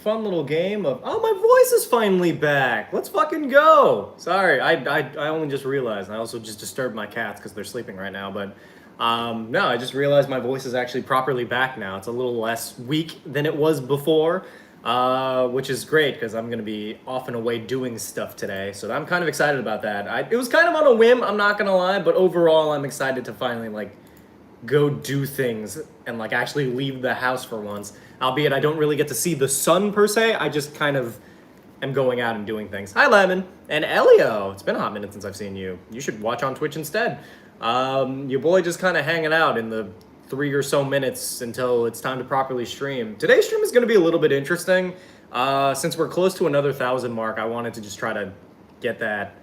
fun little game of, oh, my voice is finally back. Let's fucking go. Sorry, I only just realized. I also just disturbed my cats because they're sleeping right now. But no, I just realized my voice is actually properly back now. It's a little less weak than it was before, which is great because I'm going to be off and away doing stuff today. So I'm kind of excited about that. It was kind of on a whim, I'm not going to lie. But overall, I'm excited to finally, like, go do things and like actually leave the house for once. Albeit I don't really get to see the sun per se. I just kind of am going out and doing things. Hi Lemon and Elio. It's been a hot minute since I've seen you. You should watch on Twitch instead. Your boy just kind of hanging out in the 3 or so minutes until it's time to properly stream. Today's stream is going to be a little bit interesting. Since we're close to another 1,000 mark, I wanted to just try to get that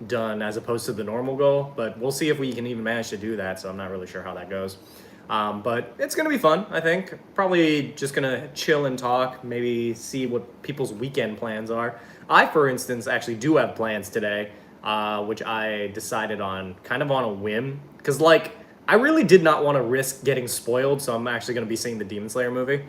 done as opposed to the normal goal, but we'll see if we can even manage to do that, so I'm not really sure how that goes. But it's gonna be fun, I think. Probably just gonna chill and talk, maybe see what people's weekend plans are. I, for instance, actually do have plans today, which I decided on kind of on a whim, because like, I really did not want to risk getting spoiled, so I'm actually gonna be seeing the Demon Slayer movie.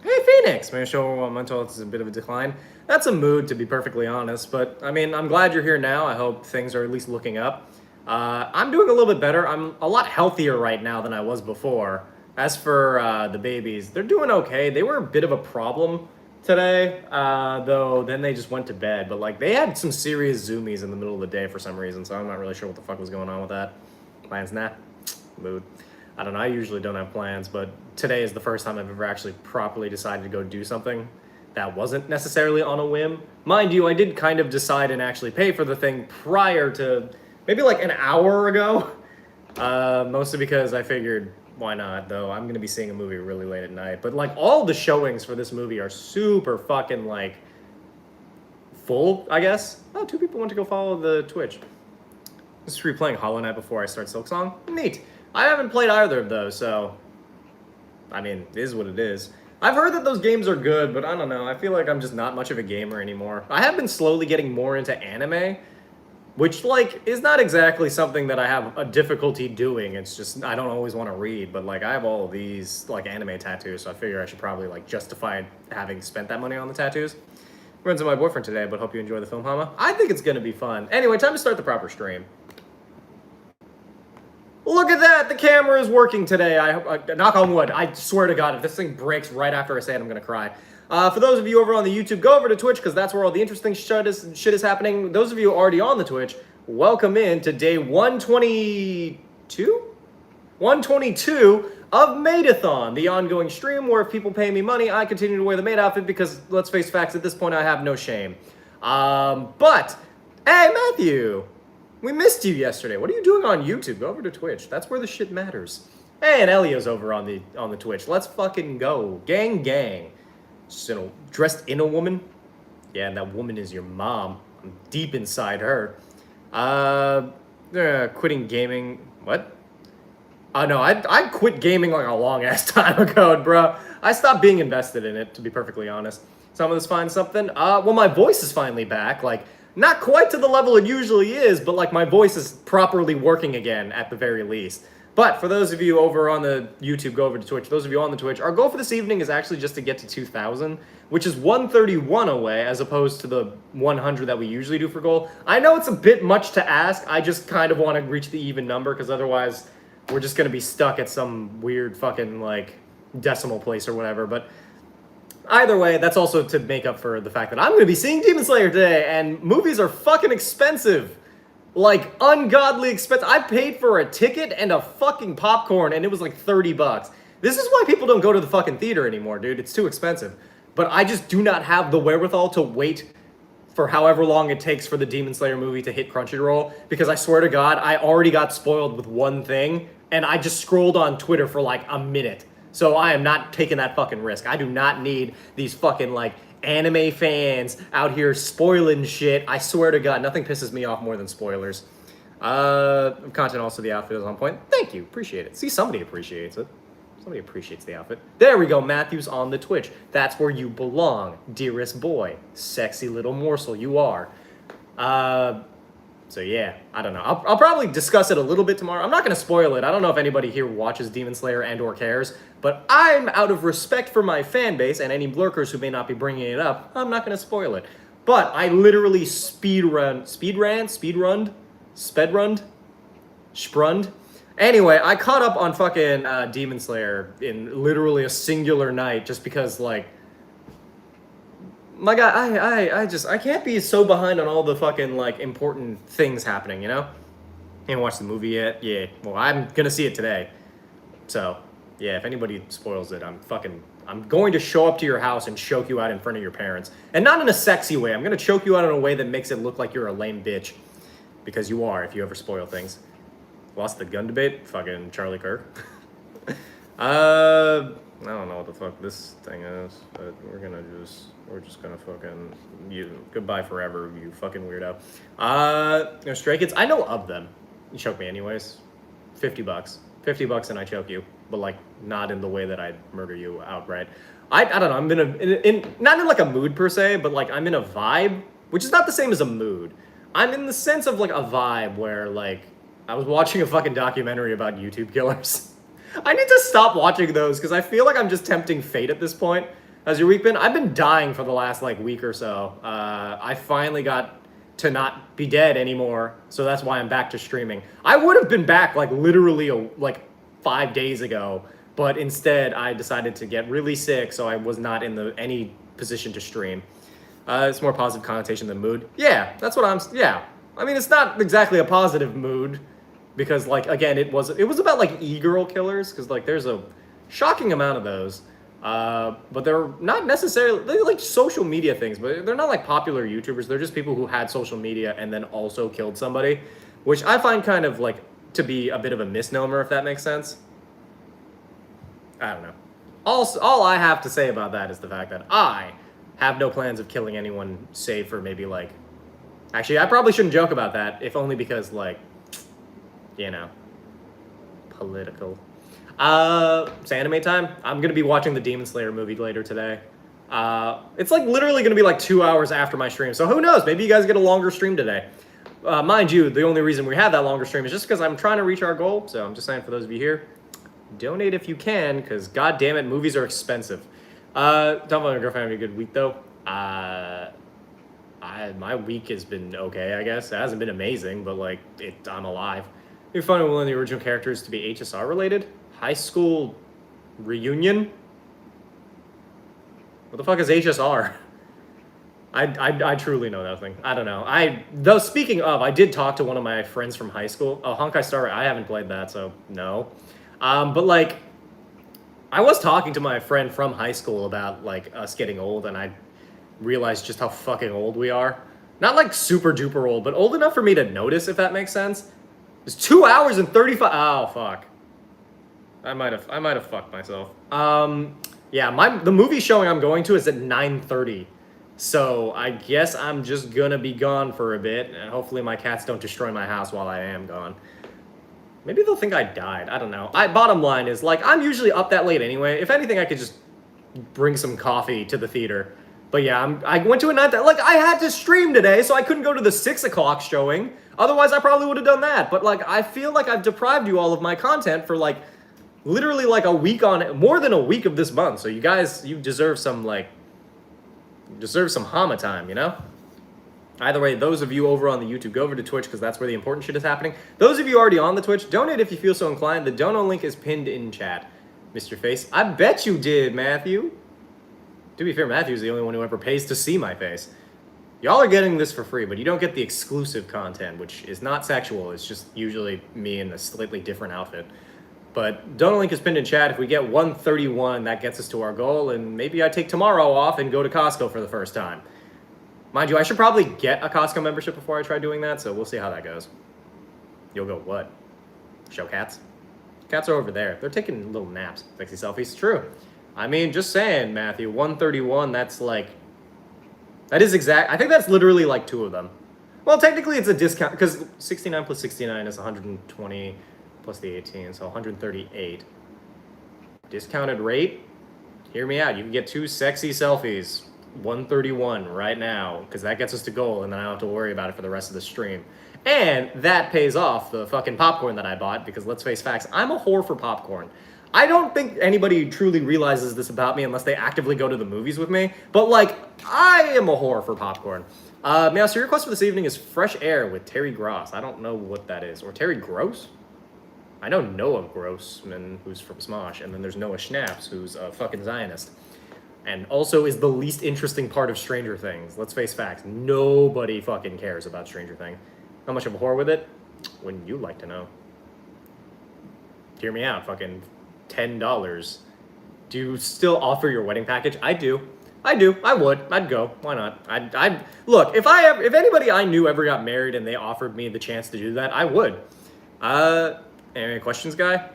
Hey Phoenix, maybe show mental health is a bit of a decline. That's a mood, to be perfectly honest, but I mean, I'm glad you're here now. I hope things are at least looking up. I'm doing a little bit better. I'm a lot healthier right now than I was before. As for the babies, they're doing okay. They were a bit of a problem today, though then they just went to bed. But like, they had some serious zoomies in the middle of the day for some reason, so I'm not really sure what the fuck was going on with that. Plans, nah, mood. I don't know, I usually don't have plans, but today is the first time I've ever actually properly decided to go do something that wasn't necessarily on a whim. Mind you, I did kind of decide and actually pay for the thing prior to maybe like an hour ago. Mostly because I figured, why not, though? I'm gonna be seeing a movie really late at night. But like, all the showings for this movie are super fucking like full, I guess. Oh, 2 people went to go follow the Twitch. Just replaying Hollow Knight before I start Silksong. Neat. I haven't played either of those, so I mean, it is what it is. I've heard that those games are good, but I don't know. I feel like I'm just not much of a gamer anymore. I have been slowly getting more into anime, which, like, is not exactly something that I have a difficulty doing. It's just, I don't always want to read, but, like, I have all of these, like, anime tattoos, so I figure I should probably, like, justify having spent that money on the tattoos. Friends with my boyfriend today, but hope you enjoy the film, Hama. I think it's gonna be fun. Anyway, time to start the proper stream. Look at that! The camera is working today. I knock on wood. I swear to God, if this thing breaks right after I say it, I'm gonna cry. For those of you over on the YouTube, go over to Twitch because that's where all the interesting shit is happening. Those of you already on the Twitch, welcome in to day 122? 122 of Maidathon, the ongoing stream where if people pay me money, I continue to wear the maid outfit because, let's face facts, at this point I have no shame. But, hey Matthew! We missed you yesterday. What are you doing on YouTube? Go over to Twitch. That's where the shit matters. Hey, and Elio's over on the Twitch. Let's fucking go. Gang, gang. So, dressed in a woman? Yeah, and that woman is your mom. I'm deep inside her. Quitting gaming. What? Oh, no, I quit gaming like a long-ass time ago, bro. I stopped being invested in it, to be perfectly honest. Some of us find something. Well, my voice is finally back. Like, not quite to the level it usually is, but like my voice is properly working again at the very least. But for those of you over on the YouTube, go over to Twitch. Those of you on the Twitch, our goal for this evening is actually just to get to 2,000, which is 131 away as opposed to the 100 that we usually do for goal. I know it's a bit much to ask. I just kind of want to reach the even number because otherwise we're just going to be stuck at some weird fucking like decimal place or whatever. But either way, that's also to make up for the fact that I'm going to be seeing Demon Slayer today, and movies are fucking expensive. Like, ungodly expensive. I paid for a ticket and a fucking popcorn, and it was like 30 bucks. This is why people don't go to the fucking theater anymore, dude. It's too expensive. But I just do not have the wherewithal to wait for however long it takes for the Demon Slayer movie to hit Crunchyroll, because I swear to God, I already got spoiled with one thing, and I just scrolled on Twitter for like a minute. So I am not taking that fucking risk. I do not need these fucking, like, anime fans out here spoiling shit. I swear to God, nothing pisses me off more than spoilers. Content also, the outfit is on point. Thank you, appreciate it. See, somebody appreciates it. Somebody appreciates the outfit. There we go, Matthew's on the Twitch. That's where you belong, dearest boy. Sexy little morsel you are. So yeah, I don't know. I'll probably discuss it a little bit tomorrow. I'm not going to spoil it. I don't know if anybody here watches Demon Slayer and or cares, but I'm, out of respect for my fan base and any lurkers who may not be bringing it up, I'm not going to spoil it. But I literally speedrunned. Anyway, I caught up on fucking Demon Slayer in literally a singular night just because, like, my God, I can't be so behind on all the fucking, like, important things happening, you know? Haven't watched the movie yet. Yeah, well, I'm gonna see it today. So, yeah, if anybody spoils it, I'm going to show up to your house and choke you out in front of your parents. And not in a sexy way. I'm gonna choke you out in a way that makes it look like you're a lame bitch. Because you are, if you ever spoil things. Lost the gun debate? Fucking Charlie Kirk. I don't know what the fuck this thing is, but we're just gonna fucking, goodbye forever, you fucking weirdo. Stray Kids, I know of them. You choke me anyways. $50. $50 and I choke you, but like not in the way that I'd murder you outright. I don't know, I'm not in like a mood per se, but like I'm in a vibe, which is not the same as a mood. I'm in the sense of like a vibe where like, I was watching a fucking documentary about YouTube killers. I need to stop watching those because I feel like I'm just tempting fate at this point. How's your week been? I've been dying for the last like week or so. I finally got to not be dead anymore, so that's why I'm back to streaming. I would have been back like literally like 5 days ago, but instead I decided to get really sick, so I was not in any position to stream. It's more positive connotation than mood. Yeah, that's what yeah. I mean, it's not exactly a positive mood. Because, like, again, it was about, like, e-girl killers, because, like, there's a shocking amount of those. But they're not necessarily, they're, like, social media things, but they're not, like, popular YouTubers. They're just people who had social media and then also killed somebody, which I find kind of, like, to be a bit of a misnomer, if that makes sense. I don't know. All I have to say about that is the fact that I have no plans of killing anyone, save for maybe, like... Actually, I probably shouldn't joke about that, if only because, like... You know, political. It's anime time. I'm gonna be watching the Demon Slayer movie later today. It's like literally gonna be like 2 hours after my stream, so who knows? Maybe you guys get a longer stream today. Mind you, the only reason we have that longer stream is just because I'm trying to reach our goal. So I'm just saying, for those of you here, donate if you can, because god damn it, movies are expensive. Talking about my girlfriend having a good week though. My week has been okay, I guess. It hasn't been amazing, but like I'm alive. You find one of the original characters to be HSR related? High school reunion? What the fuck is HSR? I truly know nothing. I don't know. Though speaking of, I did talk to one of my friends from high school. Oh, Honkai Star, I haven't played that, so no. But like, I was talking to my friend from high school about like us getting old, and I realized just how fucking old we are. Not like super duper old, but old enough for me to notice, if that makes sense. It's 2 hours and 35. Oh fuck. I might have fucked myself. Yeah, the movie showing I'm going to is at 9:30. So I guess I'm just gonna be gone for a bit, and hopefully my cats don't destroy my house while I am gone. Maybe they'll think I died. I don't know. Bottom line is, like, I'm usually up that late anyway. If anything, I could just bring some coffee to the theater. But yeah, I went to a night that, like, I had to stream today, so I couldn't go to the 6 o'clock showing. Otherwise, I probably would have done that. But, like, I feel like I've deprived you all of my content for, like, literally, like, a week more than a week of this month. So you guys, you deserve some, like, Hama time, you know? Either way, those of you over on the YouTube, go over to Twitch, because that's where the important shit is happening. Those of you already on the Twitch, donate if you feel so inclined. The dono link is pinned in chat. Mr. Face, I bet you did, Matthew. To be fair, Matthew's the only one who ever pays to see my face. Y'all are getting this for free, but you don't get the exclusive content, which is not sexual. It's just usually me in a slightly different outfit. But dono link is pinned in chat. If we get 131, that gets us to our goal, and maybe I take tomorrow off and go to Costco for the first time. Mind you, I should probably get a Costco membership before I try doing that, so we'll see how that goes. You'll go, what? Show cats? Cats are over there. They're taking little naps. Sexy selfies. True. I mean, just saying, Matthew, 131, that's like... That is exact... I think that's literally like 2 of them. Well, technically it's a discount, because 69 plus 69 is 120 plus the 18, so 138. Discounted rate? Hear me out. You can get 2 sexy selfies. 131 right now, because that gets us to goal, and then I don't have to worry about it for the rest of the stream. And that pays off the fucking popcorn that I bought, because let's face facts, I'm a whore for popcorn. I don't think anybody truly realizes this about me unless they actively go to the movies with me, but like, I am a whore for popcorn. Now, so your request for this evening is Fresh Air with Terry Gross. I don't know what that is. Or Terry Gross? I know Noah Grossman, who's from Smosh, and then there's Noah Schnaps, who's a fucking Zionist. And also is the least interesting part of Stranger Things. Let's face facts. Nobody fucking cares about Stranger Things. How much of a whore with it? Wouldn't you like to know? Hear me out, fucking $10. Do you still offer your wedding package? I do. I would. I'd go. Why not? I'd look, if anybody I knew ever got married and they offered me the chance to do that, I would. Anime questions guy?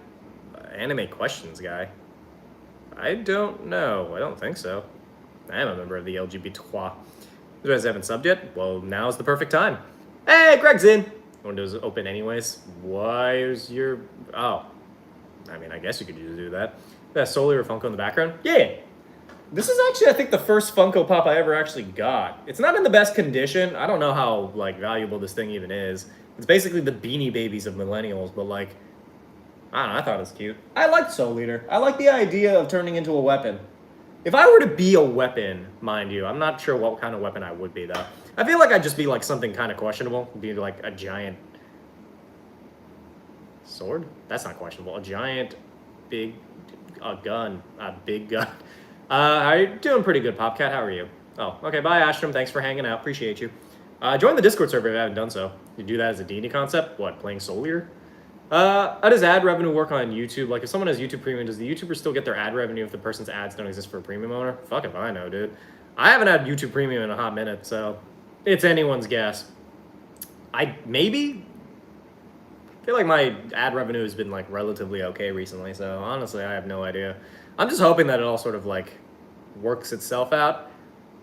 Anime questions guy? I don't know. I don't think so. I am a member of the LGBT. You guys haven't subbed yet? Well, now's the perfect time. Hey, Greg's in. Windows open anyways. Why is your... Oh. I mean, I guess you could just do that. That Solar or Funko in the background? Yeah. This is actually, I think, the first Funko Pop I ever actually got. It's not in the best condition. I don't know how, like, valuable this thing even is. It's basically the Beanie Babies of millennials, but, like... I don't know, I thought it was cute. I liked Soul Eater. I like the idea of turning into a weapon. If I were to be a weapon, mind you, I'm not sure what kind of weapon I would be, though. I feel like I'd just be, like, something kind of questionable. Be, like, a giant... sword? That's not questionable. A giant, big... a gun. A big gun. I'm doing pretty good, Popcat. How are you? Oh, okay, bye, Astrom. Thanks for hanging out. Appreciate you. Join the Discord server if you haven't done so. You do that as a D&D concept? What, playing Soul Eater? How does ad revenue work on YouTube? Like, if someone has YouTube Premium, does the YouTuber still get their ad revenue if the person's ads don't exist for a premium owner? Fuck if I know, dude. I haven't had YouTube Premium in a hot minute, so it's anyone's guess. Maybe? I feel like my ad revenue has been, like, relatively okay recently, so honestly, I have no idea. I'm just hoping that it all sort of, like, works itself out.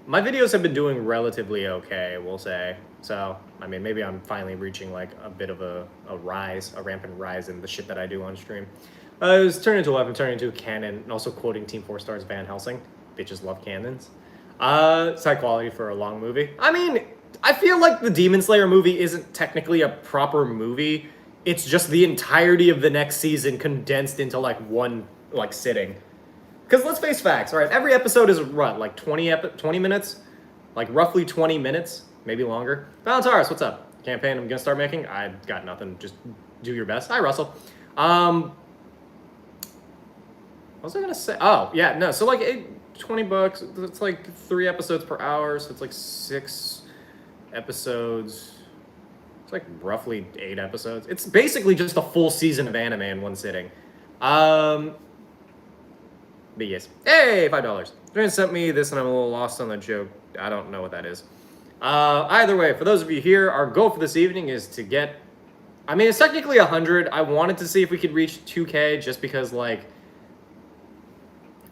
My videos have been doing relatively okay, we'll say. So, I mean, maybe I'm finally reaching, like, a bit of a rampant rise in the shit that I do on stream. It was turned into a weapon, turned into a cannon, and also quoting Team 4 Star's Van Helsing. Bitches love cannons. It's high quality for a long movie. I mean, I feel like the Demon Slayer movie isn't technically a proper movie. It's just the entirety of the next season condensed into, like, one, like, sitting. Because let's face facts, right? Every episode is, what, like 20 minutes? Like, roughly 20 minutes? Maybe longer. Valentaris, what's up? Campaign I'm gonna start making? I've got nothing. Just do your best. Hi, Russell. What was I gonna say? Oh, yeah, no. So, like, $20, it's like 3 episodes per hour, so it's like 6 episodes. It's like roughly 8 episodes. It's basically just a full season of anime in one sitting. But yes. Hey, $5. Someone sent me this and I'm a little lost on the joke. I don't know what that is. Either way, for those of you here, our goal for this evening is to get... I mean, it's technically 100. I wanted to see if we could reach 2K just because, like...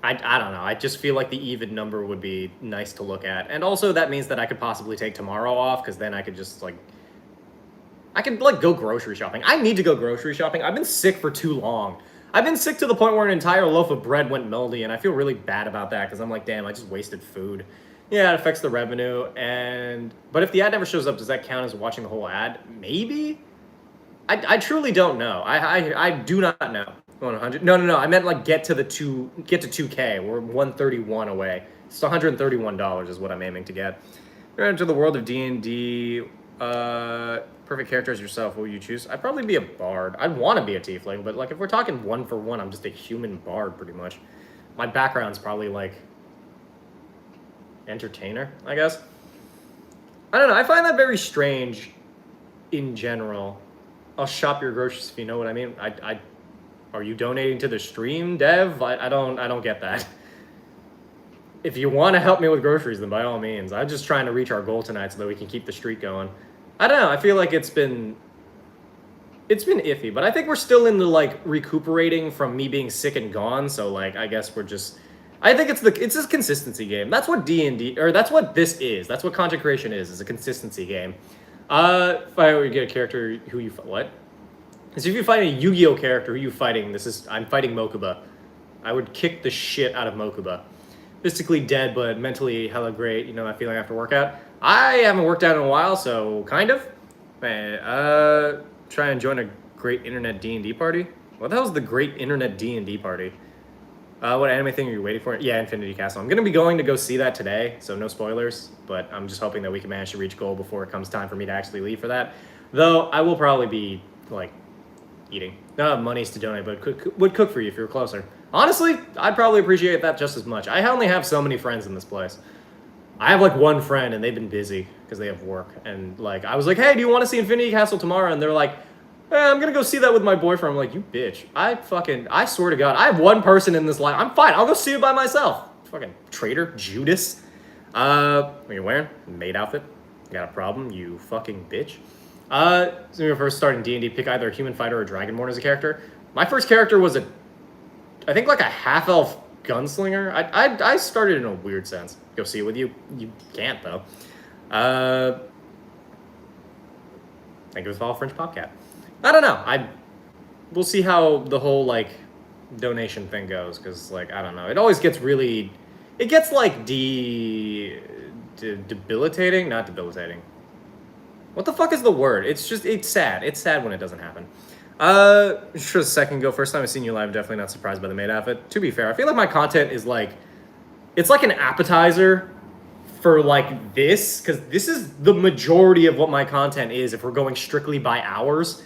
I don't know. I just feel like the even number would be nice to look at. And also, that means that I could possibly take tomorrow off, because then I could just, like... I could, like, go grocery shopping. I need to go grocery shopping. I've been sick for too long. I've been sick to the point where an entire loaf of bread went moldy, and I feel really bad about that, because I'm like, damn, I just wasted food. Yeah, it affects the revenue, but if the ad never shows up, does that count as watching the whole ad? Maybe? I truly don't know. I do not know. 100? No. I meant, like, get to 2K. We're 131 away. It's $131 is what I'm aiming to get. You're into the world of D&D. Perfect character as yourself. What would you choose? I'd probably be a bard. I'd want to be a tiefling, but, like, if we're talking 1-for-1, I'm just a human bard, pretty much. My background's probably, like... entertainer, I guess. I don't know. I find that very strange in general. I'll shop your groceries if you know what I mean. Are you donating to the stream, Dev? I don't get that. If you want to help me with groceries, then by all means. I'm just trying to reach our goal tonight so that we can keep the streak going. I don't know. I feel like it's been iffy, but I think we're still in the, like, recuperating from me being sick and gone. So, like, I guess we're just... I think it's this consistency game. That's what D&D, or that's what this is. That's what content creation is a consistency game. If I were to get a character who you, what? So if you find a Yu-Gi-Oh character, who you fighting? I'm fighting Mokuba. I would kick the shit out of Mokuba. Physically dead, but mentally hella great. You know that feeling after workout? I haven't worked out in a while, so kind of. Man, try and join a great internet D&D party? What the hell's the great internet D&D party? What anime thing are you waiting for? Yeah, Infinity Castle. I'm going to be going to go see that today, so no spoilers, but I'm just hoping that we can manage to reach goal before it comes time for me to actually leave for that. Though, I will probably be, like, eating. Not have monies to donate, but would cook for you if you were closer. Honestly, I'd probably appreciate that just as much. I only have so many friends in this place. I have, like, one friend, and they've been busy because they have work. And, like, I was like, hey, do you want to see Infinity Castle tomorrow? And they're like, I'm gonna go see that with my boyfriend. I'm like, you bitch. I swear to God, I have one person in this line. I'm fine. I'll go see it by myself. Fucking traitor, Judas. What are you wearing? Maid outfit. You got a problem, you fucking bitch. So when you're first starting D&D, pick either a human fighter or a dragonborn as a character. My first character was I think like a half-elf gunslinger. I started in a weird sense. Go see it with you. You can't though. Thank you for the French Popcat. I don't know. We'll see how the whole like donation thing goes, because like I don't know. It always gets really, it gets like debilitating. Not debilitating. What the fuck is the word? It's sad. It's sad when it doesn't happen. Sure, second go. First time I've seen you live, definitely not surprised by the maid outfit. To be fair, I feel like my content is like, it's like an appetizer for like this, because this is the majority of what my content is if we're going strictly by hours.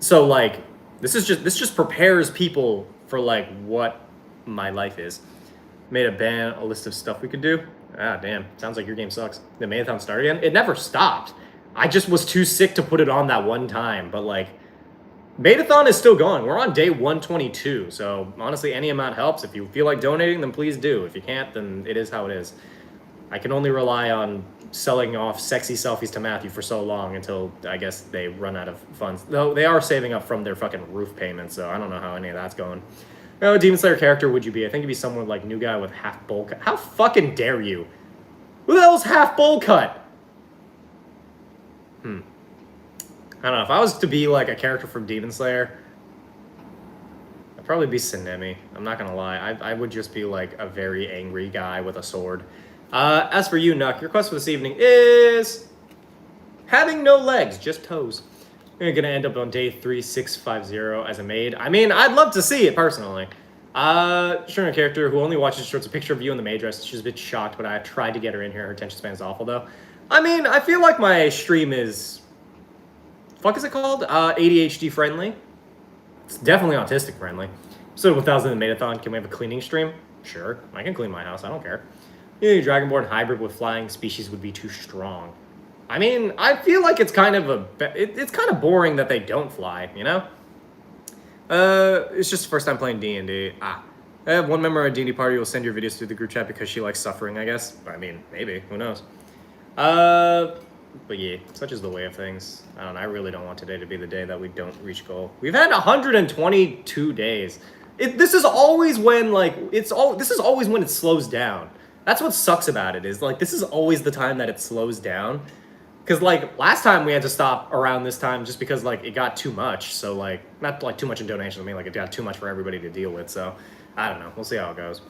So like this just prepares people for like what my life is. Made a list of stuff we could do. Ah damn, sounds like your game sucks. The Maidathon started again. It never stopped. I just was too sick to put it on that one time, but like Maidathon is still going. We're on day 122, so honestly any amount helps. If you feel like donating, then please do. If you can't, then it is how it is. I can only rely on selling off sexy selfies to Matthew for so long until I guess they run out of funds. Though they are saving up from their fucking roof payments, so I don't know how any of that's going. What Demon Slayer character would you be? I think you'd be someone like new guy with half bowl cut. How fucking dare you? Who the hell's half bowl cut? I don't know. If I was to be like a character from Demon Slayer, I'd probably be Sanemi. I'm not gonna lie. I would just be like a very angry guy with a sword. As for you, Nuck, your quest for this evening is having no legs, just toes. You're gonna end up on day 3650 as a maid. I mean, I'd love to see it personally. Showing a character who only watches shorts, a picture of you in the maid dress. She's a bit shocked, but I tried to get her in here. Her attention span is awful though. I mean, I feel like my stream is, fuck is it called? ADHD friendly. It's definitely autistic friendly. So 1000 in Maidathon, can we have a cleaning stream? Sure, I can clean my house, I don't care. Dragonborn hybrid with flying species would be too strong. I mean, I feel like it's kind of it's kind of boring that they don't fly, you know? It's just the first time playing D&D. I have one member of a D&D party who will send your videos through the group chat because she likes suffering, I guess. I mean, maybe, who knows? But yeah, such is the way of things. I don't know, I really don't want today to be the day that we don't reach goal. We've had 122 days. This is always when, like, this is always when it slows down. That's what sucks about it, is like this is always the time that it slows down. Because like last time we had to stop around this time just because like it got too much. So like not like too much in donations, I mean like it got too much for everybody to deal with. So I don't know. We'll see how it goes.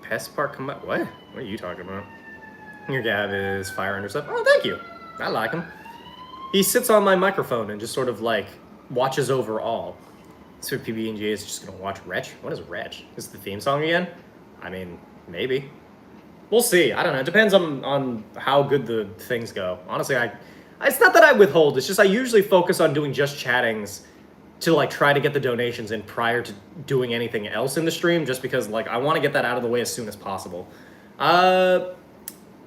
Pest Park come up. What are you talking about? Your Gav is fire under stuff. Oh, thank you. I like him. He sits on my microphone and just sort of like watches over all. So PB&J is just gonna watch Wretch. What is Wretch? Is it the theme song again? I mean, maybe. We'll see. I don't know. It depends on how good the things go. Honestly, it's not that I withhold. It's just I usually focus on doing just chattings to like try to get the donations in prior to doing anything else in the stream, just because like I want to get that out of the way as soon as possible. Also,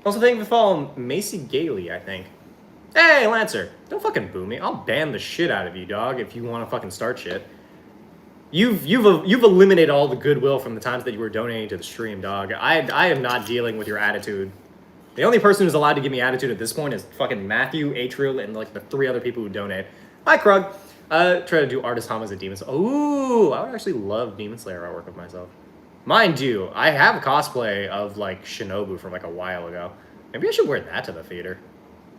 thank you for following Macy Gailey, I think. Hey, Lancer, don't fucking boo me. I'll ban the shit out of you, dog, if you want to fucking start shit. You've eliminated all the goodwill from the times that you were donating to the stream, dog. I am not dealing with your attitude. The only person who's allowed to give me attitude at this point is fucking Matthew, Atriel, and like the 3 other people who donate. Hi, Krug. Try to do artist Hamas at Demon Slayer. Ooh, I would actually love Demon Slayer artwork of myself. Mind you, I have a cosplay of like Shinobu from like a while ago. Maybe I should wear that to the theater.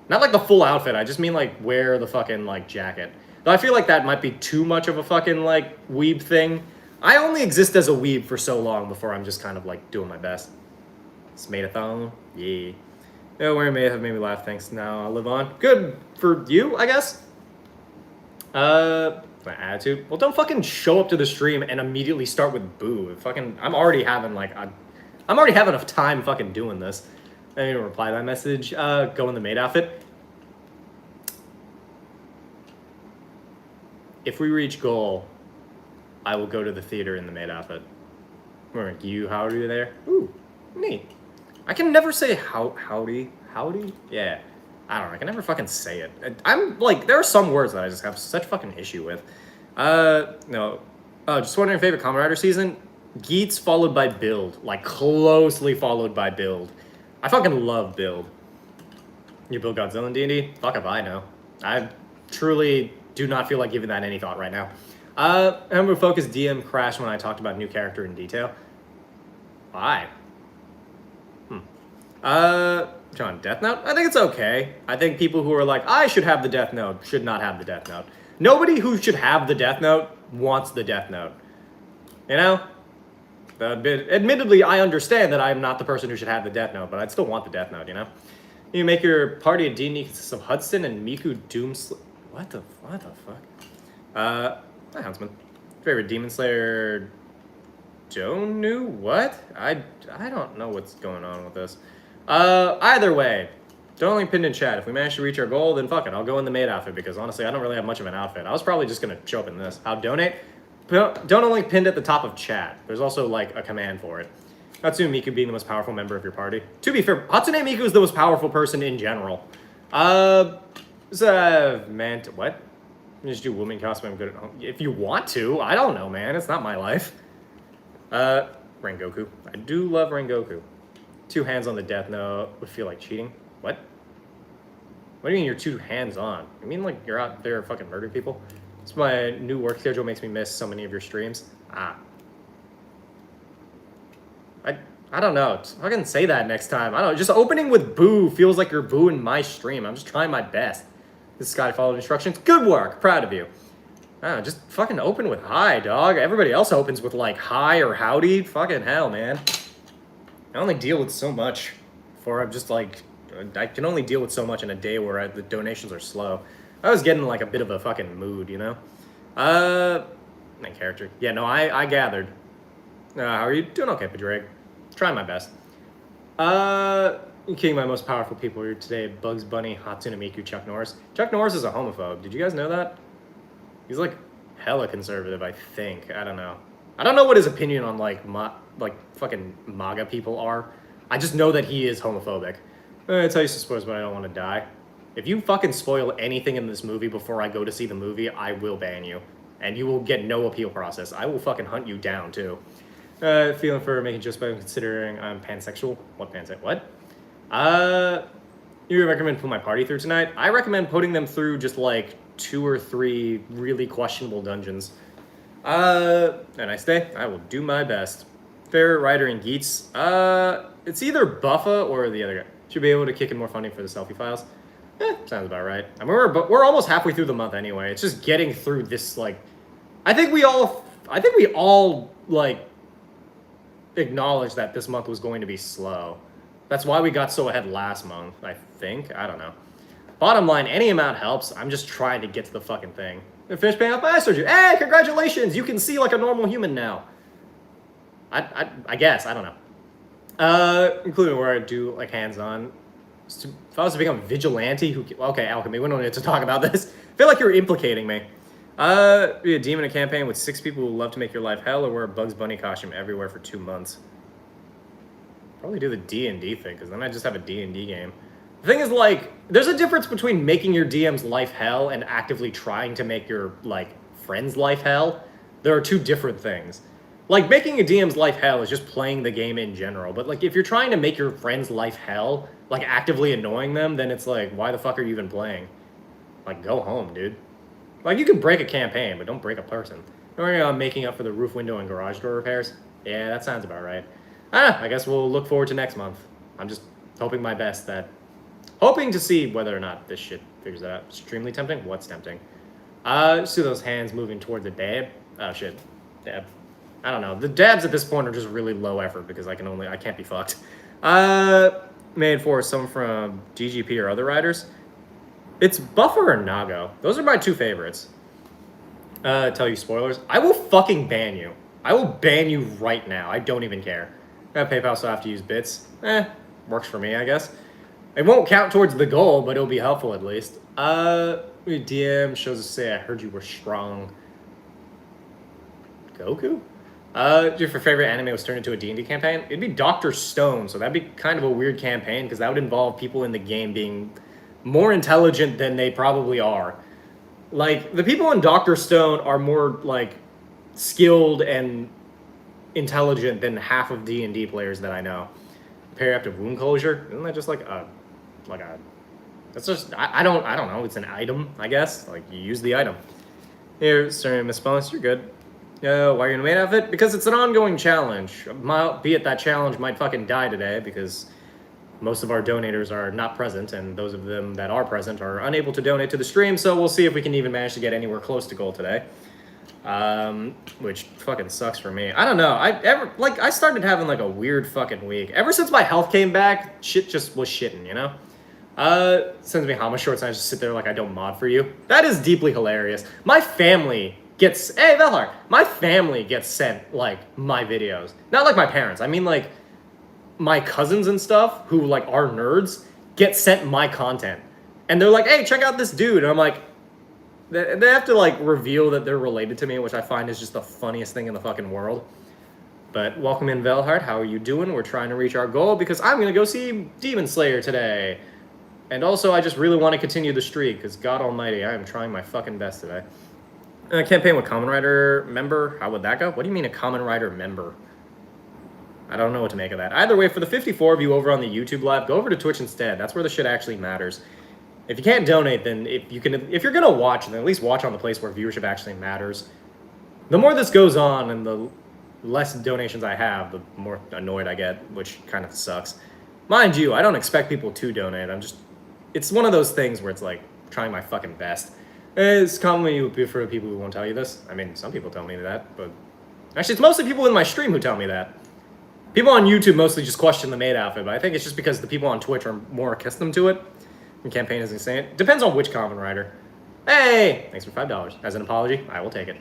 Not like the full outfit, I just mean like wear the fucking like jacket. Though I feel like that might be too much of a fucking, like, weeb thing. I only exist as a weeb for so long before I'm just kind of, like, doing my best. It's Maidathon. Yeah. Yeah, wearing Maidathon made me laugh. Thanks. Now I'll live on. Good for you, I guess. My attitude. Well, don't fucking show up to the stream and immediately start with boo. I'm already having enough time fucking doing this. I didn't reply that message. Go in the maid outfit. If we reach goal, I will go to the theater in the maid outfit. How are you there? Ooh, neat. I can never say howdy. Yeah, I don't know. I can never fucking say it. I'm like, there are some words that I just have such fucking issue with. No. Just wondering, favorite Kamen Rider season? Geats followed by Build, like closely followed by Build. I fucking love Build. You build Godzilla in D&D? Fuck if I know. I truly do not feel like giving that any thought right now. Remember Focus DM crashed when I talked about new character in detail. Why? John, Death Note? I think it's okay. I think people who are like, I should have the Death Note, should not have the Death Note. Nobody who should have the Death Note wants the Death Note. You know? Admittedly, I understand that I'm not the person who should have the Death Note, but I'd still want the Death Note, you know? You make your party at D&D consists of Hudson and Miku What the fuck? Huntsman. Favorite Demon Slayer... Donu? What? I don't know what's going on with this. Either way, don't link pinned in chat. If we manage to reach our goal, then fuck it. I'll go in the maid outfit because honestly, I don't really have much of an outfit. I was probably just gonna show up in this. How donate? Don't link pinned at the top of chat. There's also like a command for it. Hatsune Miku being the most powerful member of your party. To be fair, Hatsune Miku is the most powerful person in general. Man, what? Just do woman costume. I'm good at home. If you want to, I don't know, man. It's not my life. Rengoku. I do love Rengoku. 2 hands on the Death Note would feel like cheating. What? What do you mean you're 2 hands on? You mean like you're out there fucking murdering people? It's my new work schedule makes me miss so many of your streams. I don't know. Just fucking say that next time. I don't know. Just opening with boo feels like you're booing my stream. I'm just trying my best. This guy followed instructions. Good work. Proud of you. I don't know, just fucking open with hi, dog. Everybody else opens with like hi or howdy. Fucking hell, man. I only deal with so much before I'm just like, I can only deal with so much in a day where the donations are slow. I was getting like a bit of a fucking mood, you know? Main character. Yeah, no, I gathered. How are you? Doing okay, Padraig. Trying my best. King, my most powerful people here today. Bugs Bunny, Hatsune Miku, Chuck Norris. Chuck Norris is a homophobe. Did you guys know that? He's like hella conservative, I think. I don't know. I don't know what his opinion on like fucking MAGA people are. I just know that he is homophobic. I tell you some spoilers, but I don't want to die. If you fucking spoil anything in this movie before I go to see the movie, I will ban you. And you will get no appeal process. I will fucking hunt you down, too. Feeling for making jokes about considering I'm pansexual. What pansexual? What? You recommend putting my party through tonight? I recommend putting them through just like 2 or 3 really questionable dungeons. A nice day. I will do my best. Fair Rider and Geats. It's either Buffa or the other guy. Should be able to kick in more funding for the selfie files. Sounds about right. I mean, we're almost halfway through the month anyway. It's just getting through this like. I think we all like acknowledged that this month was going to be slow. That's why we got so ahead last month. I think. I don't know. Bottom line, any amount helps. I'm just trying to get to the fucking thing. Finish paying off my surgery. Hey, congratulations! You can see like a normal human now. I guess. I don't know. Including where I do like hands-on. If I was to become a vigilante, okay, Alchemy, we don't need to talk about this. I feel like you're implicating me. Be a demon in a campaign with 6 people who love to make your life hell, or wear a Bugs Bunny costume everywhere for 2 months. Probably do the D&D thing, because then I just have a D&D game. The thing is, like, there's a difference between making your DM's life hell and actively trying to make your, like, friend's life hell. There are 2 different things. Like, making a DM's life hell is just playing the game in general. But, like, if you're trying to make your friend's life hell, like, actively annoying them, then it's like, why the fuck are you even playing? Like, go home, dude. Like, you can break a campaign, but don't break a person. Working on making up for the roof, window, and garage door repairs? Yeah, that sounds about right. I guess we'll look forward to next month. I'm just hoping my best that... Hoping to see whether or not this shit figures it out. Extremely tempting? What's tempting? See those hands moving toward the dab? Oh, shit. Dab. I don't know. The dabs at this point are just really low effort because I can't be fucked. made for someone from DGP or other writers. It's Buffer or Nago. Those are my two favorites. Tell you spoilers. I will fucking ban you. I will ban you right now. I don't even care. I have PayPal, so I have to use bits. Works for me, I guess. It won't count towards the goal, but it'll be helpful at least. DM shows us say I heard you were strong. Goku? If your favorite anime was turned into a D&D campaign, it'd be Dr. Stone, so that'd be kind of a weird campaign, because that would involve people in the game being more intelligent than they probably are. Like, the people in Dr. Stone are more, like, skilled and intelligent than half of D&D players that I know. Periaptive wound closure, isn't that just like a that's just I don't know, it's an item, I guess. Like, you use the item. Here, sorry, Miss Bonus, you're good. Why are you in the main outfit? Because it's an ongoing challenge. Be it that challenge might fucking die today because most of our donators are not present, and those of them that are present are unable to donate to the stream, so we'll see if we can even manage to get anywhere close to goal today. Which fucking sucks for me. I don't know. I started having like a weird fucking week. Ever since my health came back, shit just was shitting, you know? Sends me Hama shorts and I just sit there like I don't mod for you. That is deeply hilarious. My family gets, hey Velhar, my family gets sent like my videos. Not like my parents. I mean like my cousins and stuff who like are nerds get sent my content. And they're like, hey, check out this dude. And I'm like, they have to like reveal that they're related to me, which I find is just the funniest thing in the fucking world. But welcome in, Velhart. How are you doing? We're trying to reach our goal because I'm going to go see Demon Slayer today. And also, I just really want to continue the streak because God almighty, I am trying my fucking best today. Campaign with Common Rider member. How would that go? What do you mean a Common Rider member? I don't know what to make of that. Either way, for the 54 of you over on the YouTube live, go over to Twitch instead. That's where the shit actually matters. If you can't donate, then if you're gonna watch, then at least watch on the place where viewership actually matters. The more this goes on and the less donations I have, the more annoyed I get, which kind of sucks. Mind you, I don't expect people to donate. It's one of those things where it's like trying my fucking best. It's commonly for people who won't tell you this. I mean, some people tell me that, but actually it's mostly people in my stream who tell me that. People on YouTube mostly just question the maid outfit, but I think it's just because the people on Twitch are more accustomed to it. The campaign is insane. Depends on which Common Rider. Hey! Thanks for $5. As an apology, I will take it.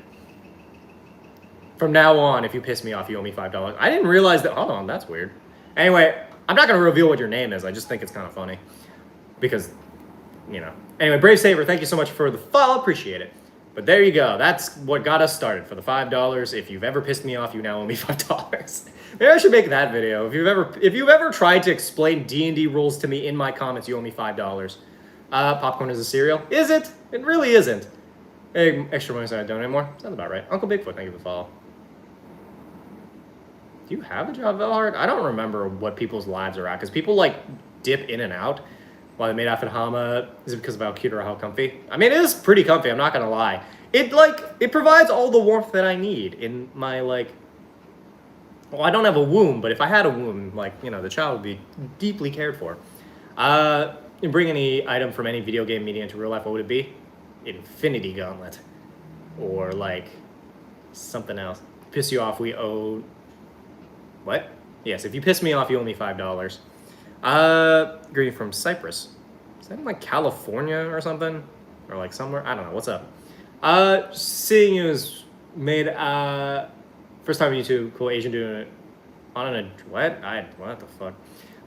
From now on, if you piss me off, you owe me $5. I didn't realize that. Hold on, that's weird. Anyway, I'm not going to reveal what your name is. I just think it's kind of funny. Because, you know. Anyway, Brave Saber, thank you so much for the follow. Appreciate it. But there you go. That's what got us started for the $5. If you've ever pissed me off, you now owe me $5. Maybe I should make that video. If you've ever tried to explain D&D rules to me in my comments, you owe me $5. Popcorn is a cereal. Is it? It really isn't. Hey, extra money so I donate more. Sounds about right. Uncle Bigfoot, thank you for the follow. Do you have a job, Velhard? I don't remember what people's lives are at, because people like dip in and out. Why they made outfit Hama? Is it because of how cute or how comfy? I mean, it is pretty comfy, I'm not gonna lie. It provides all the warmth that I need in my like. Well, I don't have a womb, but if I had a womb, like, you know, the child would be deeply cared for. You bring any item from any video game media into real life, what would it be? Infinity Gauntlet. Or, like, something else. Piss you off, we owe... What? Yes, if you piss me off, you owe me $5. Greeting from Cyprus. Is that in, like, California or something? Or, like, somewhere? I don't know. What's up? Seeing you is made, first time on YouTube, cool Asian doing it on a, what the fuck?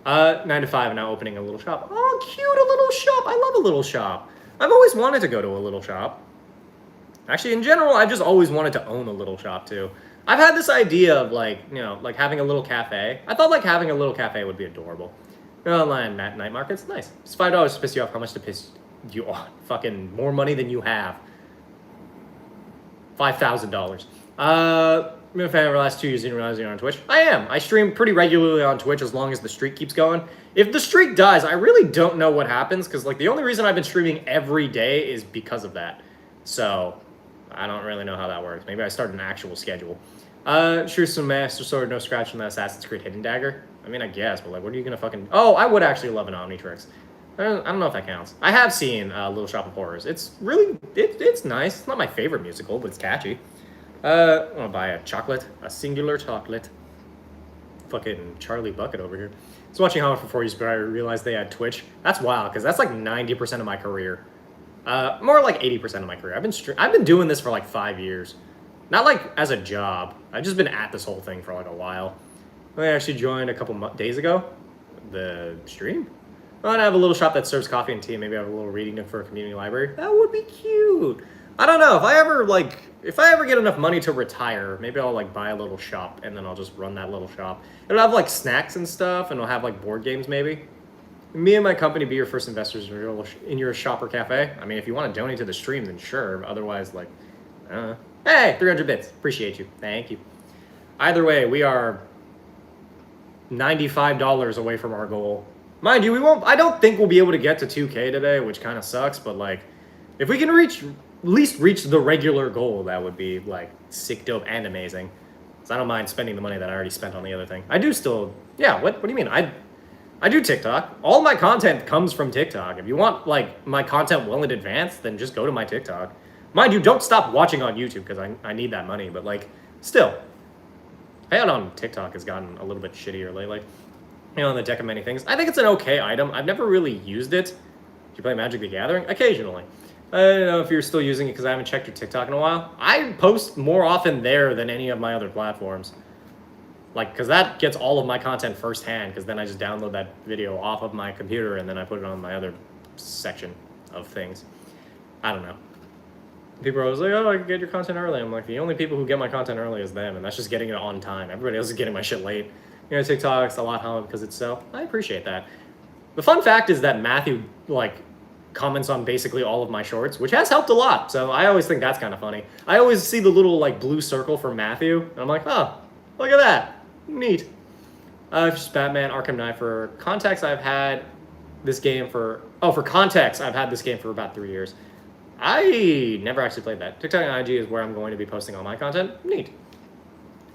9 to 5 and now opening a little shop. Oh, cute, a little shop. I love a little shop. I've always wanted to go to a little shop. Actually, in general, I've just always wanted to own a little shop too. I've had this idea of like, you know, like having a little cafe. I thought like having a little cafe would be adorable. Online night markets, nice. It's $5 to piss you off. How much to piss you off? Fucking more money than you have. $5,000. I've been a fan of the last 2 years. Didn't realize you're on Twitch. I am. I stream pretty regularly on Twitch as long as the streak keeps going. If the streak dies, I really don't know what happens because like the only reason I've been streaming every day is because of that. So I don't really know how that works. Maybe I start an actual schedule. Shoot some Master Sword, no scratch from the Assassin's Creed Hidden Dagger. I mean, I guess, but like, what are you gonna fucking? Oh, I would actually love an Omnitrix. I don't know if that counts. I have seen Little Shop of Horrors. It's really, it's nice. It's not my favorite musical, but it's catchy. I want to buy a chocolate, a singular chocolate. fucking Charlie Bucket over here. I was watching How Much Before You Spit, I realized they had Twitch. That's wild, because that's like 90% of my career. More like 80% of my career. I've been doing this for like 5 years. Not like as a job. I've just been at this whole thing for like a while. I actually joined a couple days ago. The stream? Well, and I have a little shop that serves coffee and tea. Maybe I have a little reading nook for a community library. That would be cute. I don't know. If I ever get enough money to retire, maybe I'll like buy a little shop and then I'll just run that little shop. It'll have like snacks and stuff, and it'll have like board games maybe. Me and my company be your first investors in your shop or cafe. I mean, if you want to donate to the stream, then sure. Otherwise, like, hey, 300 bits. Appreciate you. Thank you. Either way, we are $95 away from our goal. Mind you, I don't think we'll be able to get to 2K today, which kind of sucks, but like, if we can at least reach the regular goal, that would be like sick, dope, and amazing. So I don't mind spending the money that I already spent on the other thing. I do still, yeah, what do you mean? I do TikTok. All my content comes from TikTok. If you want like my content well in advance, then just go to my TikTok. Mind you, don't stop watching on YouTube because I need that money, but like, still. Payout on TikTok has gotten a little bit shittier lately. You know, on the deck of many things. I think it's an okay item. I've never really used it. Do you play Magic the Gathering? Occasionally. I don't know if you're still using it because I haven't checked your TikTok in a while. I post more often there than any of my other platforms. Like, because that gets all of my content firsthand, because then I just download that video off of my computer and then I put it on my other section of things. I don't know. People are always like, oh, I can get your content early. I'm like, the only people who get my content early is them, and that's just getting it on time. Everybody else is getting my shit late. You know, TikTok's a lot higher because it's so. I appreciate that. The fun fact is that Matthew, like, comments on basically all of my shorts, which has helped a lot. So I always think that's kind of funny. I always see the little, like, blue circle from Matthew, and I'm like, oh, look at that. Neat. Just Batman Arkham Knight. For context, I've had this game for... Oh, for context, I've had this game for about 3 years. I never actually played that. TikTok and IG is where I'm going to be posting all my content. Neat.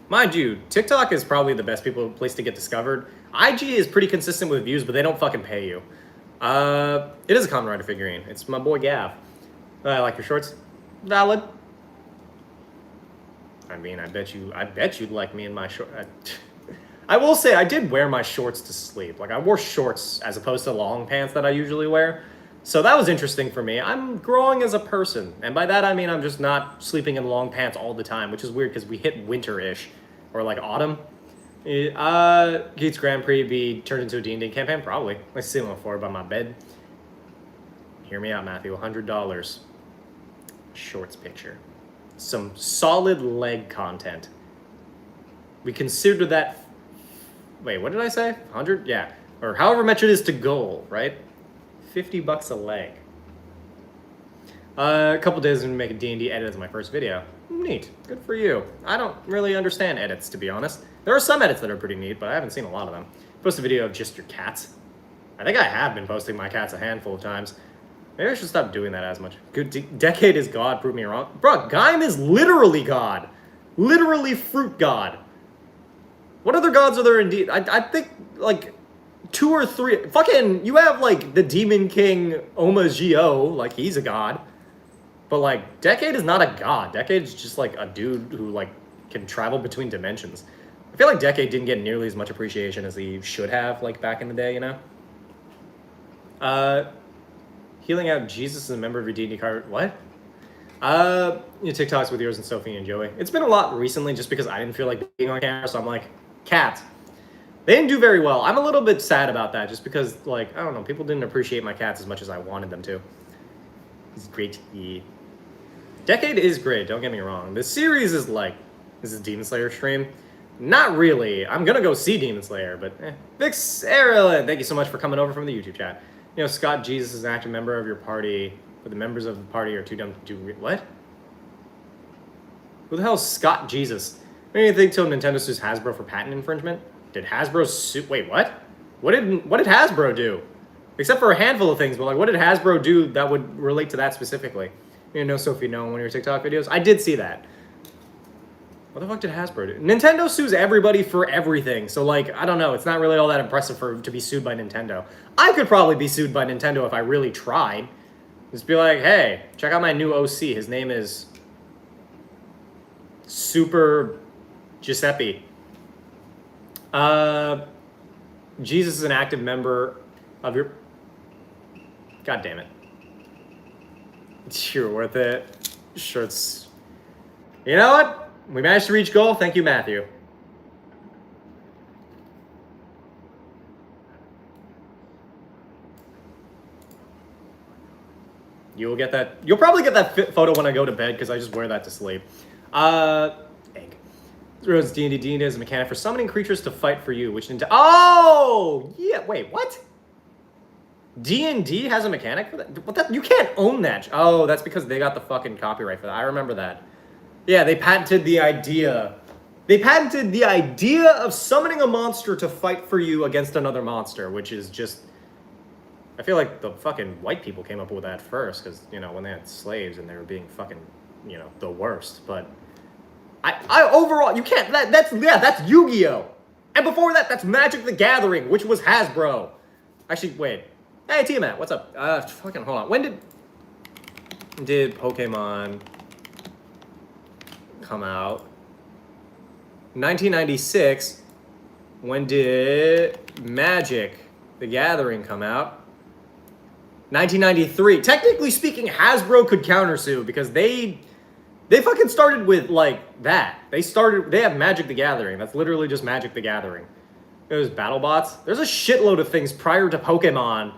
Mind you, TikTok is probably the best place to get discovered. IG is pretty consistent with views, but they don't fucking pay you. It is a Kamen Rider figurine. It's my boy Gav. I like your shorts. Valid. I mean, I bet you'd like me in my shorts. I will say I did wear my shorts to sleep. Like, I wore shorts as opposed to long pants that I usually wear. So that was interesting for me. I'm growing as a person. And by that, I mean I'm just not sleeping in long pants all the time, which is weird because we hit winter-ish, or like autumn. Gates Grand Prix be turned into a D&D campaign? Probably. I see on the floor by my bed. Hear me out, Matthew. $100. Shorts picture. Some solid leg content. We consider that... Wait, what did I say? 100? Yeah. Or however much it is to goal, right? $50 a leg. A couple days to make a D&D edit as my first video. Neat. Good for you. I don't really understand edits, to be honest. There are some edits that are pretty neat, but I haven't seen a lot of them. Post a video of just your cats. I think I have been posting my cats a handful of times. Maybe I should stop doing that as much. Good Decade is God. Prove me wrong. Bro, Gaim is literally God. Literally fruit God. What other gods are there indeed? I think, like... 2 or 3, fucking, you have, like, the Demon King Oma-Gio, like, he's a god. But, like, Decade is not a god. Decade is just, like, a dude who, like, can travel between dimensions. I feel like Decade didn't get nearly as much appreciation as he should have, like, back in the day, you know? Healing out Jesus is a member of your D&D card. What? Your TikToks with yours and Sophie and Joey. It's been a lot recently just because I didn't feel like being on camera, so I'm like, cats. They didn't do very well. I'm a little bit sad about that just because, like, I don't know, people didn't appreciate my cats as much as I wanted them to. It's great. Yeah. Decade is great, don't get me wrong. This series is like, this is Demon Slayer stream. Not really. I'm gonna go see Demon Slayer, but Vix Erlen, thank you so much for coming over from the YouTube chat. You know, Scott Jesus is an active member of your party, but the members of the party are too dumb to do what? Who the hell is Scott Jesus? What do you think till Nintendo sues Hasbro for patent infringement? Did Hasbro sue? Wait, what? What did Hasbro do? Except for a handful of things, but like, what did Hasbro do that would relate to that specifically? You know, Sophie, know in one of your TikTok videos? I did see that. What the fuck did Hasbro do? Nintendo sues everybody for everything, so like, I don't know. It's not really all that impressive to be sued by Nintendo. I could probably be sued by Nintendo if I really tried. Just be like, hey, check out my new OC. His name is Super Giuseppe. Jesus is an active member of your... God damn it. You're worth it. Sure, it's... You know what? We managed to reach goal. Thank you, Matthew. You will get that. You'll probably get that photo when I go to bed because I just wear that to sleep. Egg. Rose D&D is a mechanic for summoning creatures to fight for you, which oh yeah. Wait, what? D&D has a mechanic for that? What that? You can't own that. Oh, that's because they got the fucking copyright for that. I remember that. Yeah, they patented the idea. They patented the idea of summoning a monster to fight for you against another monster, which is just... I feel like the fucking white people came up with that first, because, you know, when they had slaves and they were being fucking, you know, the worst. But I overall, you can't, that's Yu-Gi-Oh! And before that, that's Magic the Gathering, which was Hasbro. Actually, wait. Hey, T-Matt, what's up? Fucking hold on. When did Pokemon come out? 1996. When did Magic the Gathering come out? 1993. Technically speaking, Hasbro could countersue because they fucking started with, like, that. They have Magic the Gathering. That's literally just Magic the Gathering. There's BattleBots. There's a shitload of things prior to Pokemon.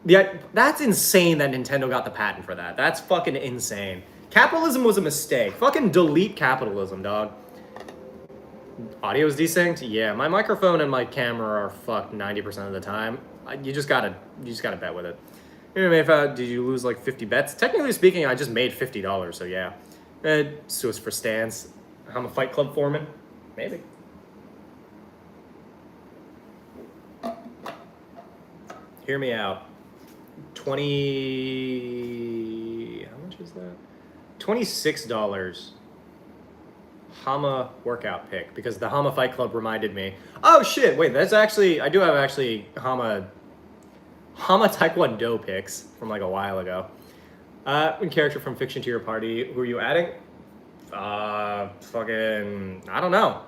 Yeah, that's insane that Nintendo got the patent for that. That's fucking insane. Capitalism was a mistake. Fucking delete capitalism, dog. Audio's desynced? Yeah, my microphone and my camera are fucked 90% of the time. You just gotta bet with it. Anyway, did you lose like 50 bets? Technically speaking, I just made $50, so yeah. So it's for Stans. I'm a Fight Club foreman. Maybe. Hear me out. 20... How much is that? $26. Hama workout pick, because the Hama Fight Club reminded me. Oh shit, wait, that's actually... I do have actually Hama Taekwondo picks from like a while ago. One character from fiction to your party. Who are you adding? Fucking... I don't know.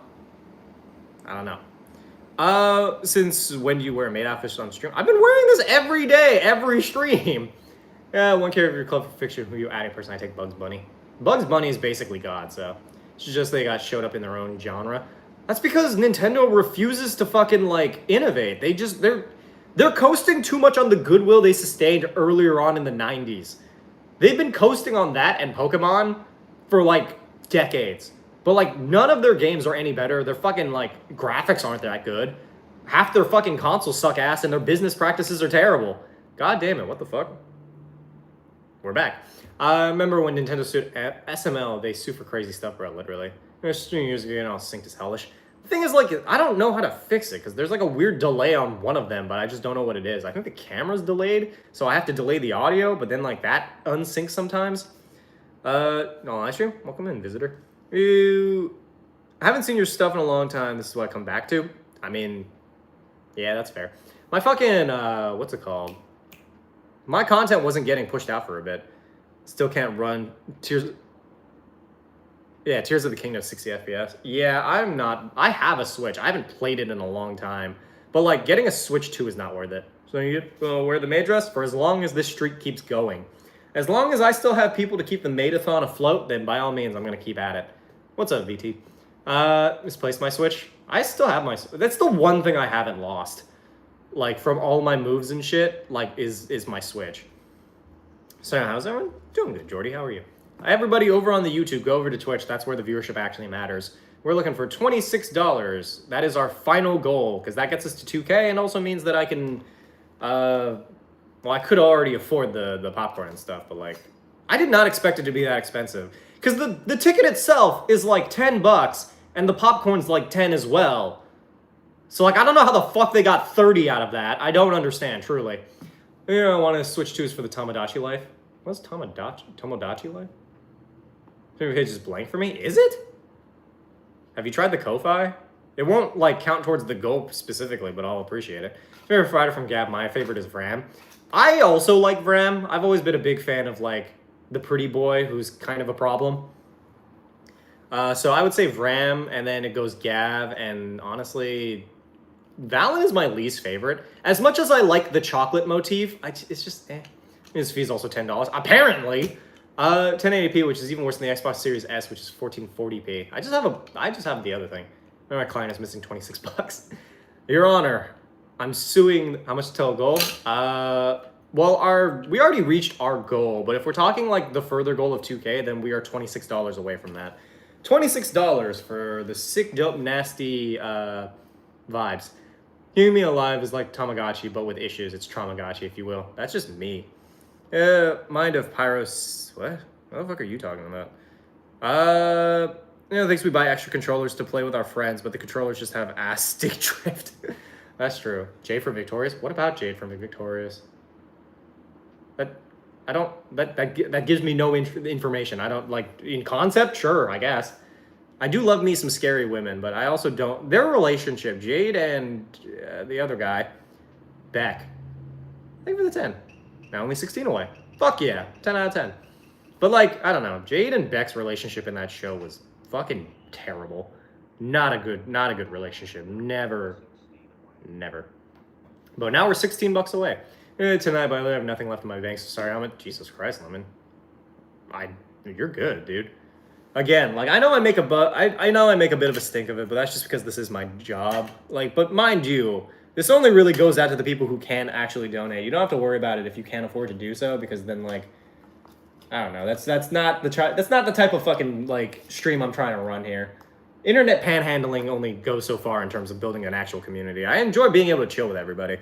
Since when do you wear Maidathon on stream? I've been wearing this every day, every stream. One character of your club for fiction. Who are you adding? Person, I take Bugs Bunny. Bugs Bunny is basically God, so... It's just they got showed up in their own genre. That's because Nintendo refuses to fucking, like, innovate. They're coasting too much on the goodwill they sustained earlier on in the 90s. They've been coasting on that and Pokemon for, like, decades. But, like, none of their games are any better. Their fucking, like, graphics aren't that good. Half their fucking consoles suck ass and their business practices are terrible. God damn it, what the fuck? We're back. I remember when Nintendo sued SML, they sue for crazy stuff, bro, literally. It was 3 years ago, and I was synced as hellish. The thing is, like, I don't know how to fix it, because there's, like, a weird delay on one of them, but I just don't know what it is. I think the camera's delayed, so I have to delay the audio, but then, like, that unsyncs sometimes. No, live stream? Welcome in, visitor. I haven't seen your stuff in a long time. This is what I come back to. I mean, yeah, that's fair. My fucking, what's it called? My content wasn't getting pushed out for a bit. Still can't run Tears of the Kingdom 60 FPS. Yeah, I have a Switch. I haven't played it in a long time. But, like, getting a Switch 2 is not worth it. So you wear the maid dress for as long as this streak keeps going. As long as I still have people to keep the Maidathon afloat, then by all means, I'm going to keep at it. What's up, VT? Misplaced my Switch. I still have my... That's the one thing I haven't lost. Like, from all my moves and shit, like, is my Switch. So, how's everyone? Doing good, Jordy. How are you? Everybody over on the YouTube, go over to Twitch. That's where the viewership actually matters. We're looking for $26. That is our final goal, because that gets us to 2K and also means that I can... well, I could already afford the popcorn and stuff, but, like... I did not expect it to be that expensive. Because the ticket itself is, like, $10, and the popcorn's, like, 10 as well. So, like, I don't know how the fuck they got 30 out of that. I don't understand, truly. You know, I want to switch to is for the Tomodachi life. What's Tomodachi life? Maybe it's just blank for me. Is it? Have you tried the Ko-Fi? It won't, like, count towards the gulp specifically, but I'll appreciate it. Favorite fighter from Gab, my favorite is Vram. I also like Vram. I've always been a big fan of, like, the pretty boy who's kind of a problem. So I would say Vram, and then it goes Gav, and honestly, Valen is my least favorite. As much as I like the chocolate motif, it's just eh. His fee is also $10. Apparently, 1080p, which is even worse than the Xbox Series S, which is 1440p. I just have the other thing. My client is missing 26 bucks. Your Honor, I'm suing. How much to tell goal? Well, we already reached our goal, but if we're talking like the further goal of 2K, then we are $26 away from that. $26 for the sick, dope, nasty vibes. Hearing Me Alive is like Tamagotchi, but with issues. It's Traumagotchi, if you will. That's just me. Mind of Pyros. What the fuck are you talking about? Thinks we buy extra controllers to play with our friends, but the controllers just have ass stick drift. That's true. Jade from Victorious? What about Jade from Victorious? That gives me no information. I don't, like, in concept, sure, I guess. I do love me some scary women, but I also don't. Their relationship, Jade and the other guy, Beck. Thank you for the 10. Now only 16 away. Fuck yeah, 10 out of 10. But like, I don't know, Jade and Beck's relationship in that show was fucking terrible. Not a good relationship. Never. But now we're 16 bucks away. Tonight, by the way, I have nothing left in my bank, so sorry, Jesus Christ, Lemon. You're good, dude. Again, like, I know I make a bit of a stink of it, but that's just because this is my job. Like, but mind you, this only really goes out to the people who can actually donate. You don't have to worry about it if you can't afford to do so, because then, like, I don't know. That's not the type of fucking, like, stream I'm trying to run here. Internet panhandling only goes so far in terms of building an actual community. I enjoy being able to chill with everybody.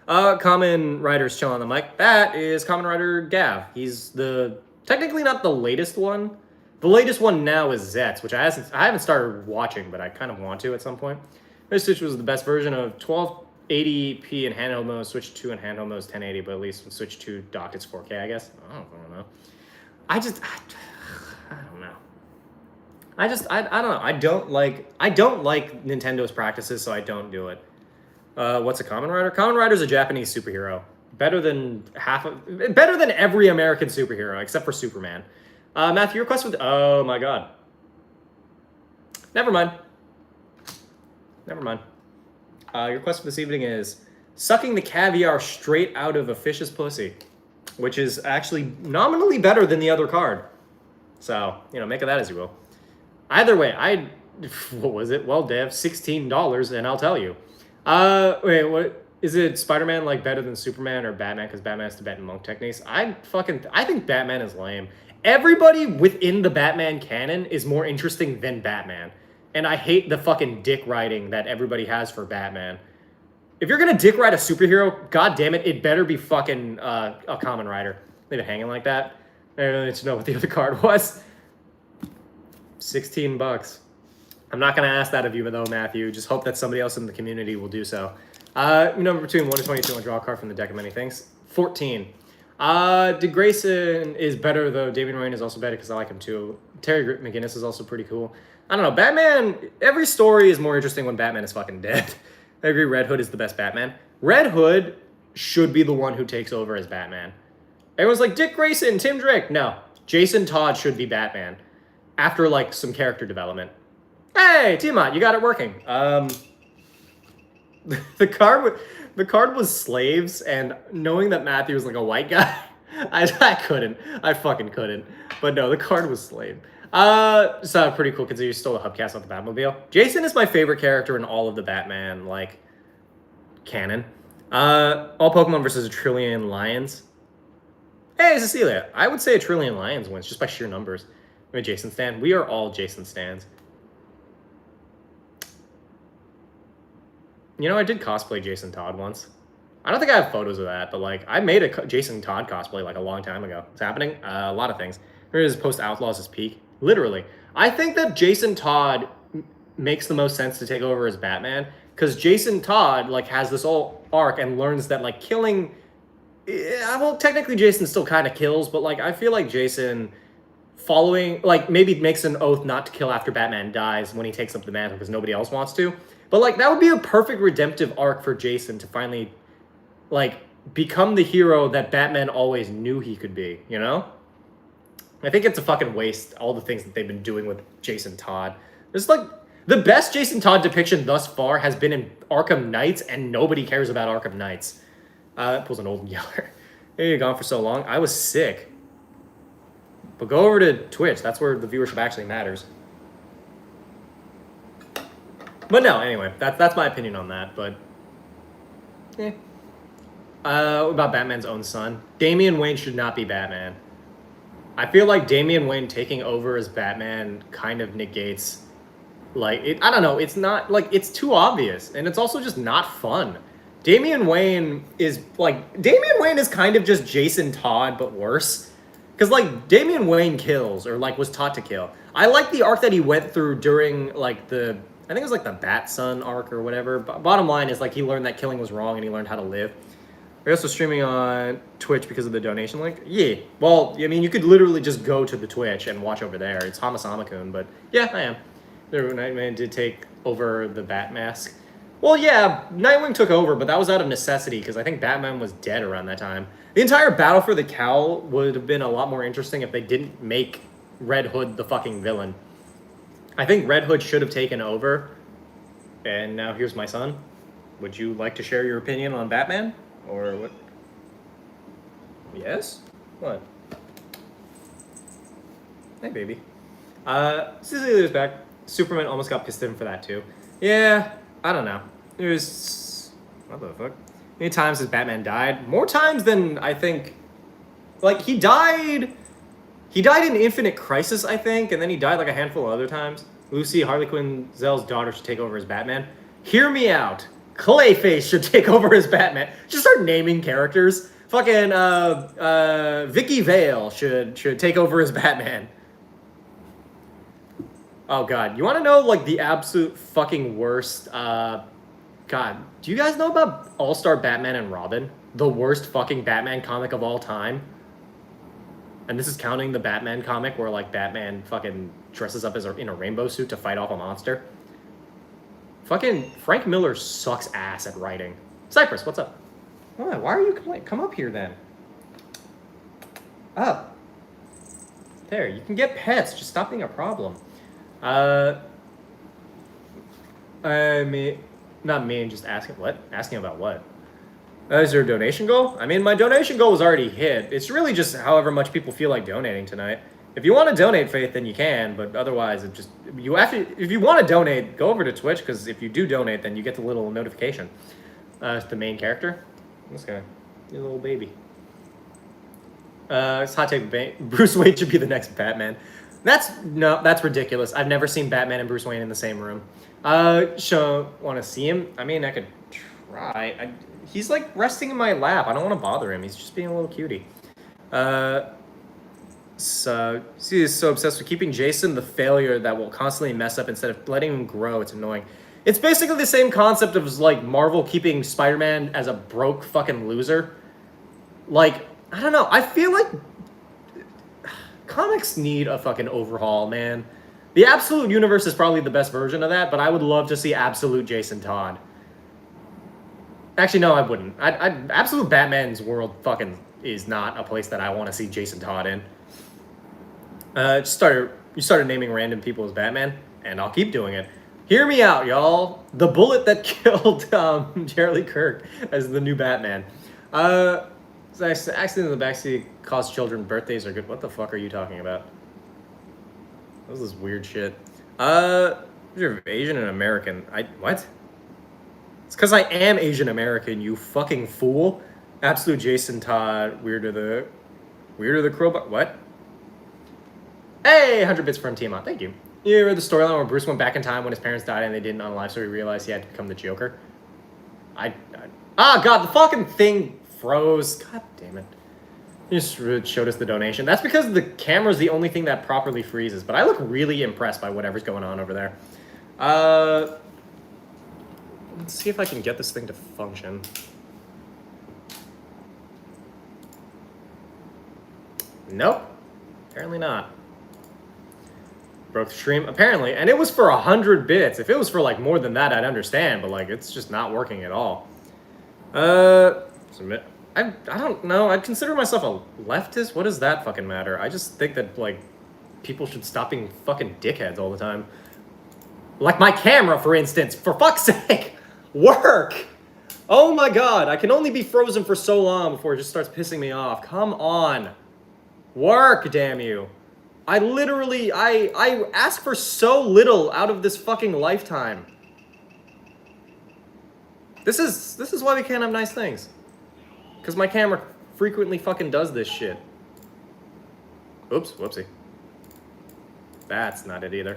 Common Rider's chill on the mic. That is Common Rider Gav. He's technically not the latest one. The latest one now is Zets, which I haven't started watching, but I kind of want to at some point. This Switch was the best version of 1280p in handheld mode, Switch 2 in handheld mode is 1080, but at least when Switch 2 docked it's 4K, I guess. I don't know. I don't know. I don't know. I don't like Nintendo's practices, so I don't do it. What's a Kamen Rider? Kamen Rider's a Japanese superhero. Better than every American superhero, except for Superman. Matthew, your quest with... Oh, my God. Never mind. Your quest for this evening is sucking the caviar straight out of a fish's pussy, which is actually nominally better than the other card. So, make of that as you will. Either way, what was it? Well, Dev, $16, and I'll tell you. Wait, what? Is it Spider-Man, like, better than Superman or Batman, because Batman has Tibetan monk techniques? I think Batman is lame. Everybody within the Batman canon is more interesting than Batman. And I hate the fucking dick riding that everybody has for Batman. If you're gonna dick ride a superhero, god damn it better be fucking a Kamen Rider. Leave it hanging like that. I don't need to know what the other card was. 16 bucks. I'm not gonna ask that of you though, Matthew. Just hope that somebody else in the community will do so. Number between 1 to 22 and draw a card from the deck of many things. 14. DeGrayson is better though. Damian Wayne is also better because I like him too. Terry McGinnis is also pretty cool. I don't know. Batman, every story is more interesting when Batman is fucking dead. I agree Red Hood is the best Batman. Red Hood should be the one who takes over as Batman. Everyone's like, Dick Grayson, Tim Drake. No, Jason Todd should be Batman. After, like, some character development. Hey, Tiamat, you got it working. The card was slaves, and knowing that Matthew was, like, a white guy, I couldn't. I fucking couldn't. But no, the card was slave. So pretty cool considering you stole a hubcast off the Batmobile. Jason is my favorite character in all of the Batman, like, canon. All Pokemon versus a trillion lions. Hey, Cecilia, I would say a trillion lions wins just by sheer numbers. I'm a Jason stan. We are all Jason stans. I did cosplay Jason Todd once. I don't think I have photos of that, but, like, I made a Jason Todd cosplay, like, a long time ago. It's happening. A lot of things. Here's post-Outlaws' his peak. Literally. I think that Jason Todd makes the most sense to take over as Batman, because Jason Todd, like, has this whole arc and learns that, like, killing... Well, technically Jason still kind of kills, but, like, I feel like Jason following... Like, maybe makes an oath not to kill after Batman dies when he takes up the mantle because nobody else wants to. But, like, that would be a perfect redemptive arc for Jason to finally, like, become the hero that Batman always knew he could be, you know? I think it's a fucking waste, all the things that they've been doing with Jason Todd. There's like, the best Jason Todd depiction thus far has been in Arkham Knights, and nobody cares about Arkham Knights. That pulls an old yeller. Hey, you're gone for so long. I was sick. But go over to Twitch. That's where the viewership actually matters. But no, anyway, that's my opinion on that. But, yeah. About Batman's own son. Damian Wayne should not be Batman. I feel like Damian Wayne taking over as Batman kind of negates, like, I don't know, it's not, like, it's too obvious, and it's also just not fun. Damian Wayne is kind of just Jason Todd, but worse. Because, like, Damian Wayne kills, or, like, was taught to kill. I like the arc that he went through during, like, I think it was, like, the Bat Son arc or whatever. Bottom line is, like, he learned that killing was wrong, and he learned how to live. We're also streaming on Twitch because of the donation link. Yeah. Well, I mean, you could literally just go to the Twitch and watch over there. It's Hamasamakun, but yeah, I am. Nightwing did take over the Bat Mask. Well, yeah, Nightwing took over, but that was out of necessity because I think Batman was dead around that time. The entire battle for the cowl would have been a lot more interesting if they didn't make Red Hood the fucking villain. I think Red Hood should have taken over. And now here's my son. Would you like to share your opinion on Batman? Or what? Yes? What? Hey, baby. Cecilia's back. Superman almost got pissed in for that, too. Yeah, I don't know. There's... What the fuck? How many times has Batman died? More times than I think... Like, he died in Infinite Crisis, I think, and then he died like a handful of other times. Lucy, Harley Quinn-Zell's daughter, should take over as Batman. Hear me out. Clayface should take over as Batman. Just start naming characters. Fucking Vicky Vale should take over as Batman. Oh god, you want to know like the absolute fucking worst? God, do you guys know about All-Star Batman and Robin? The worst fucking Batman comic of all time. And this is counting the Batman comic where like Batman fucking dresses up in a rainbow suit to fight off a monster. Fucking Frank Miller sucks ass at writing. Cypress, what's up? Why are you complaining? Come up here then. Up. There, you can get pets. Just stop being a problem. Not me, just asking what? Asking about what? Is there a donation goal? I mean, my donation goal was already hit. It's really just however much people feel like donating tonight. If you want to donate, Faith, then you can, but otherwise, if you want to donate, go over to Twitch, because if you do donate, then you get the little notification. It's the main character. This guy. He's a little baby. It's hot take. Bruce Wayne should be the next Batman. That's ridiculous. I've never seen Batman and Bruce Wayne in the same room. Want to see him? I mean, I could try. He's like resting in my lap. I don't want to bother him. He's just being a little cutie. So he is so obsessed with keeping Jason the failure that will constantly mess up instead of letting him grow. It's annoying. It's basically the same concept of like Marvel keeping Spider-Man as a broke fucking loser. Like, I don't know. I feel like comics need a fucking overhaul, man. The Absolute Universe is probably the best version of that, but I would love to see Absolute Jason Todd. Actually, no, I wouldn't. Absolute Batman's world fucking is not a place that I want to see Jason Todd in. You started naming random people as Batman, and I'll keep doing it. Hear me out, y'all. The bullet that killed Charlie Kirk as the new Batman. Accident in the backseat caused children birthdays are good. What the fuck are you talking about? What was this weird shit? You're Asian and American. What? It's because I am Asian American, you fucking fool. Absolute Jason Todd. Weirder the crowbar. What? Hey, 100 bits from Tiamat. Thank you. You read the storyline where Bruce went back in time when his parents died and they didn't unalive, so he realized he had to become the Joker. God, the fucking thing froze. God damn it. You just showed us the donation. That's because the camera's the only thing that properly freezes, but I look really impressed by whatever's going on over there. Let's see if I can get this thing to function. Nope. Apparently not. Broke the stream. Apparently. And it was for 100 bits. If it was for like more than that, I'd understand. But like, it's just not working at all. Submit. I don't know. I'd consider myself a leftist. What does that fucking matter? I just think that, like, people should stop being fucking dickheads all the time. Like my camera, for instance. For fuck's sake! Work! Oh my god, I can only be frozen for so long before it just starts pissing me off. Come on. Work, damn you. I literally, I ask for so little out of this fucking lifetime. This is why we can't have nice things. Because my camera frequently fucking does this shit. Oops, whoopsie. That's not it either.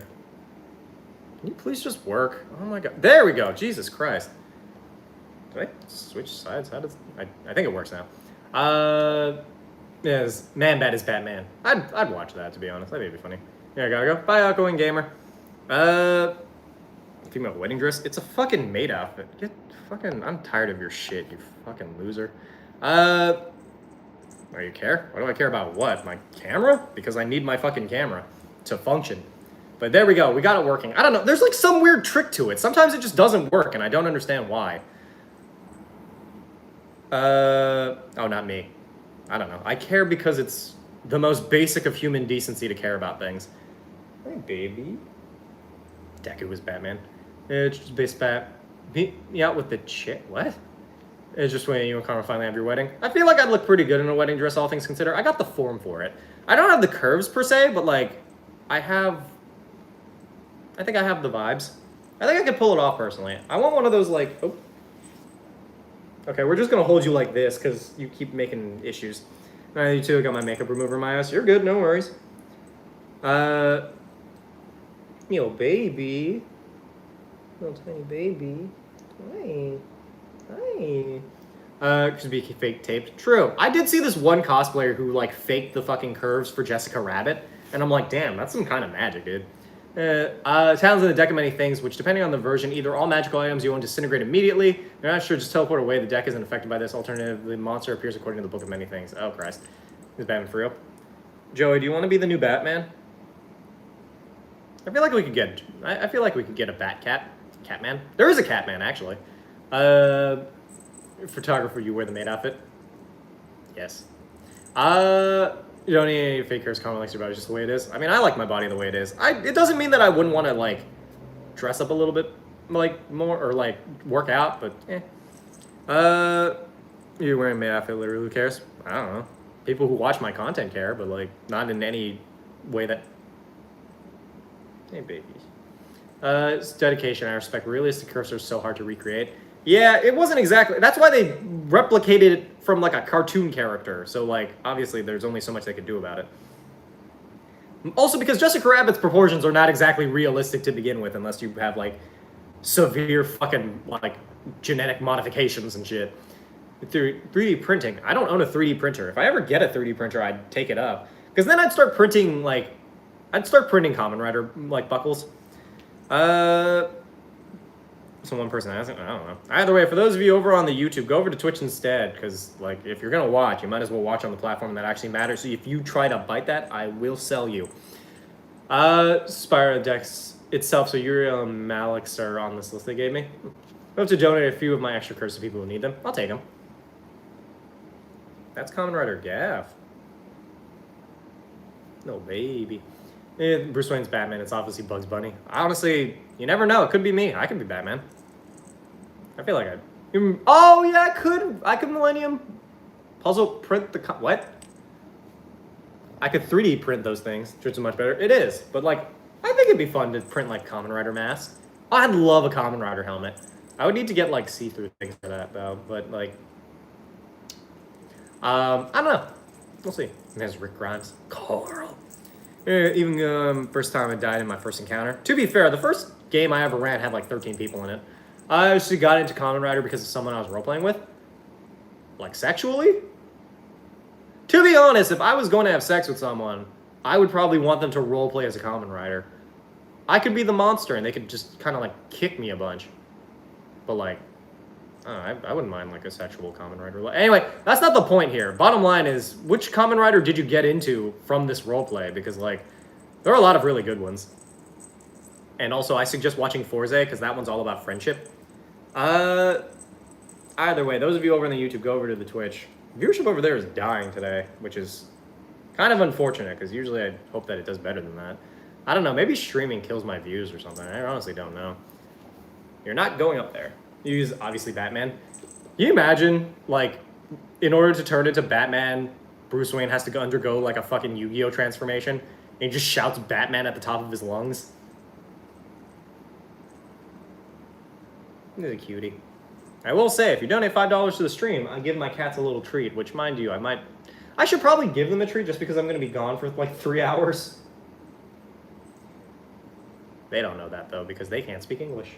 Can you please just work? Oh my god. There we go. Jesus Christ. Did I switch sides? How does... I think it works now. Yes, Man Bat is Batman. I'd watch that, to be honest. That'd be funny. Yeah, I gotta go. Bye, outgoing gamer. Female wedding dress. It's a fucking maid outfit. Get fucking... I'm tired of your shit, you fucking loser. Why do you care? Why do I care about what? My camera? Because I need my fucking camera to function. But there we go. We got it working. I don't know. There's like some weird trick to it. Sometimes it just doesn't work, and I don't understand why. Oh, not me. I don't know. I care because it's the most basic of human decency to care about things. Hey, baby. Deku was Batman. It's just base bat. Beat me out with the chick. What? It's just when you and Connor finally have your wedding. I feel like I'd look pretty good in a wedding dress, all things considered. I got the form for it. I don't have the curves per se, but like, I think I have the vibes. I think I could pull it off personally. I want one of those like, oh. Okay, we're just gonna hold you like this because you keep making issues. All right, you two, I got my makeup remover in my ass. You're good, no worries. Yo, baby. Little tiny baby. Hi. Hi. Could be fake taped. True. I did see this one cosplayer who like faked the fucking curves for Jessica Rabbit, and I'm like, damn, that's some kind of magic, dude. Talents in the deck of many things, which depending on the version, either all magical items you own disintegrate immediately. You're not sure, just teleport away. The deck isn't affected by this. Alternatively, the monster appears according to the book of many things. Oh, Christ. Is Batman for real? Joey, do you want to be the new Batman? I feel like we could get... I feel like we could get a Bat-Cat. Catman? There is a Catman, actually. Photographer, you wear the maid outfit? Yes. You don't need any fake hairs, comment likes your body just the way it is. I mean, I like my body the way it is. It doesn't mean that I wouldn't want to, like, dress up a little bit, like, more, or, like, work out, but, eh. You're wearing maid outfit, literally, who cares? I don't know. People who watch my content care, but, like, not in any way that... Hey, baby. It's dedication, I respect. Realistic curves are so hard to recreate. Yeah, it wasn't exactly... That's why they replicated it from, like, a cartoon character. So, like, obviously, there's only so much they could do about it. Also, because Jessica Rabbit's proportions are not exactly realistic to begin with, unless you have, like, severe fucking, like, genetic modifications and shit. 3D printing. I don't own a 3D printer. If I ever get a 3D printer, I'd take it up. Because then I'd start printing, like... I'd start printing Kamen Rider, like, buckles. So one person has it? I don't know. Either way, for those of you over on the YouTube, go over to Twitch instead, because, like, if you're going to watch, you might as well watch on the platform that actually matters. So if you try to bite that, I will sell you. Spyro Dex itself, so you're Malik's are on this list they gave me. I hope to donate a few of my extra curves to people who need them. I'll take them. That's Kamen Rider Gaff. No, baby. Bruce Wayne's Batman. It's obviously Bugs Bunny. Honestly, you never know. It could be me. I could be Batman. I feel like oh, yeah, I could Millennium Puzzle print the... What? I could 3D print those things, which is much better. It is. But, like, I think it'd be fun to print, like, Kamen Rider masks. I'd love a Kamen Rider helmet. I would need to get, like, see-through things for that, though. But, like... I don't know. We'll see. And there's Rick Grimes. Carl. Even first time I died in my first encounter. To be fair, the first game I ever ran had like 13 people in it. I actually got into Kamen Rider because of someone I was role-playing with. Like sexually? To be honest, if I was going to have sex with someone, I would probably want them to role-play as a Kamen Rider. I could be the monster and they could just kind of like kick me a bunch. But like, I wouldn't mind like a sexual Kamen Rider. Anyway, that's not the point here. Bottom line is, which Kamen Rider did you get into from this roleplay? Because like, there are a lot of really good ones. And also, I suggest watching Forze because that one's all about friendship. Either way, those of you over on the YouTube, go over to the Twitch. Viewership over there is dying today, which is kind of unfortunate, because usually I hope that it does better than that. I don't know, maybe streaming kills my views or something. I honestly don't know. You're not going up there. You use, obviously, Batman. Can you imagine, like, in order to turn into Batman, Bruce Wayne has to undergo, like, a fucking Yu-Gi-Oh! Transformation, and he just shouts Batman at the top of his lungs? He's a cutie. I will say, if you donate $5 to the stream, I give my cats a little treat, which, mind you, I should probably give them a treat just because I'm going to be gone for, like, 3 hours. They don't know that, though, because they can't speak English.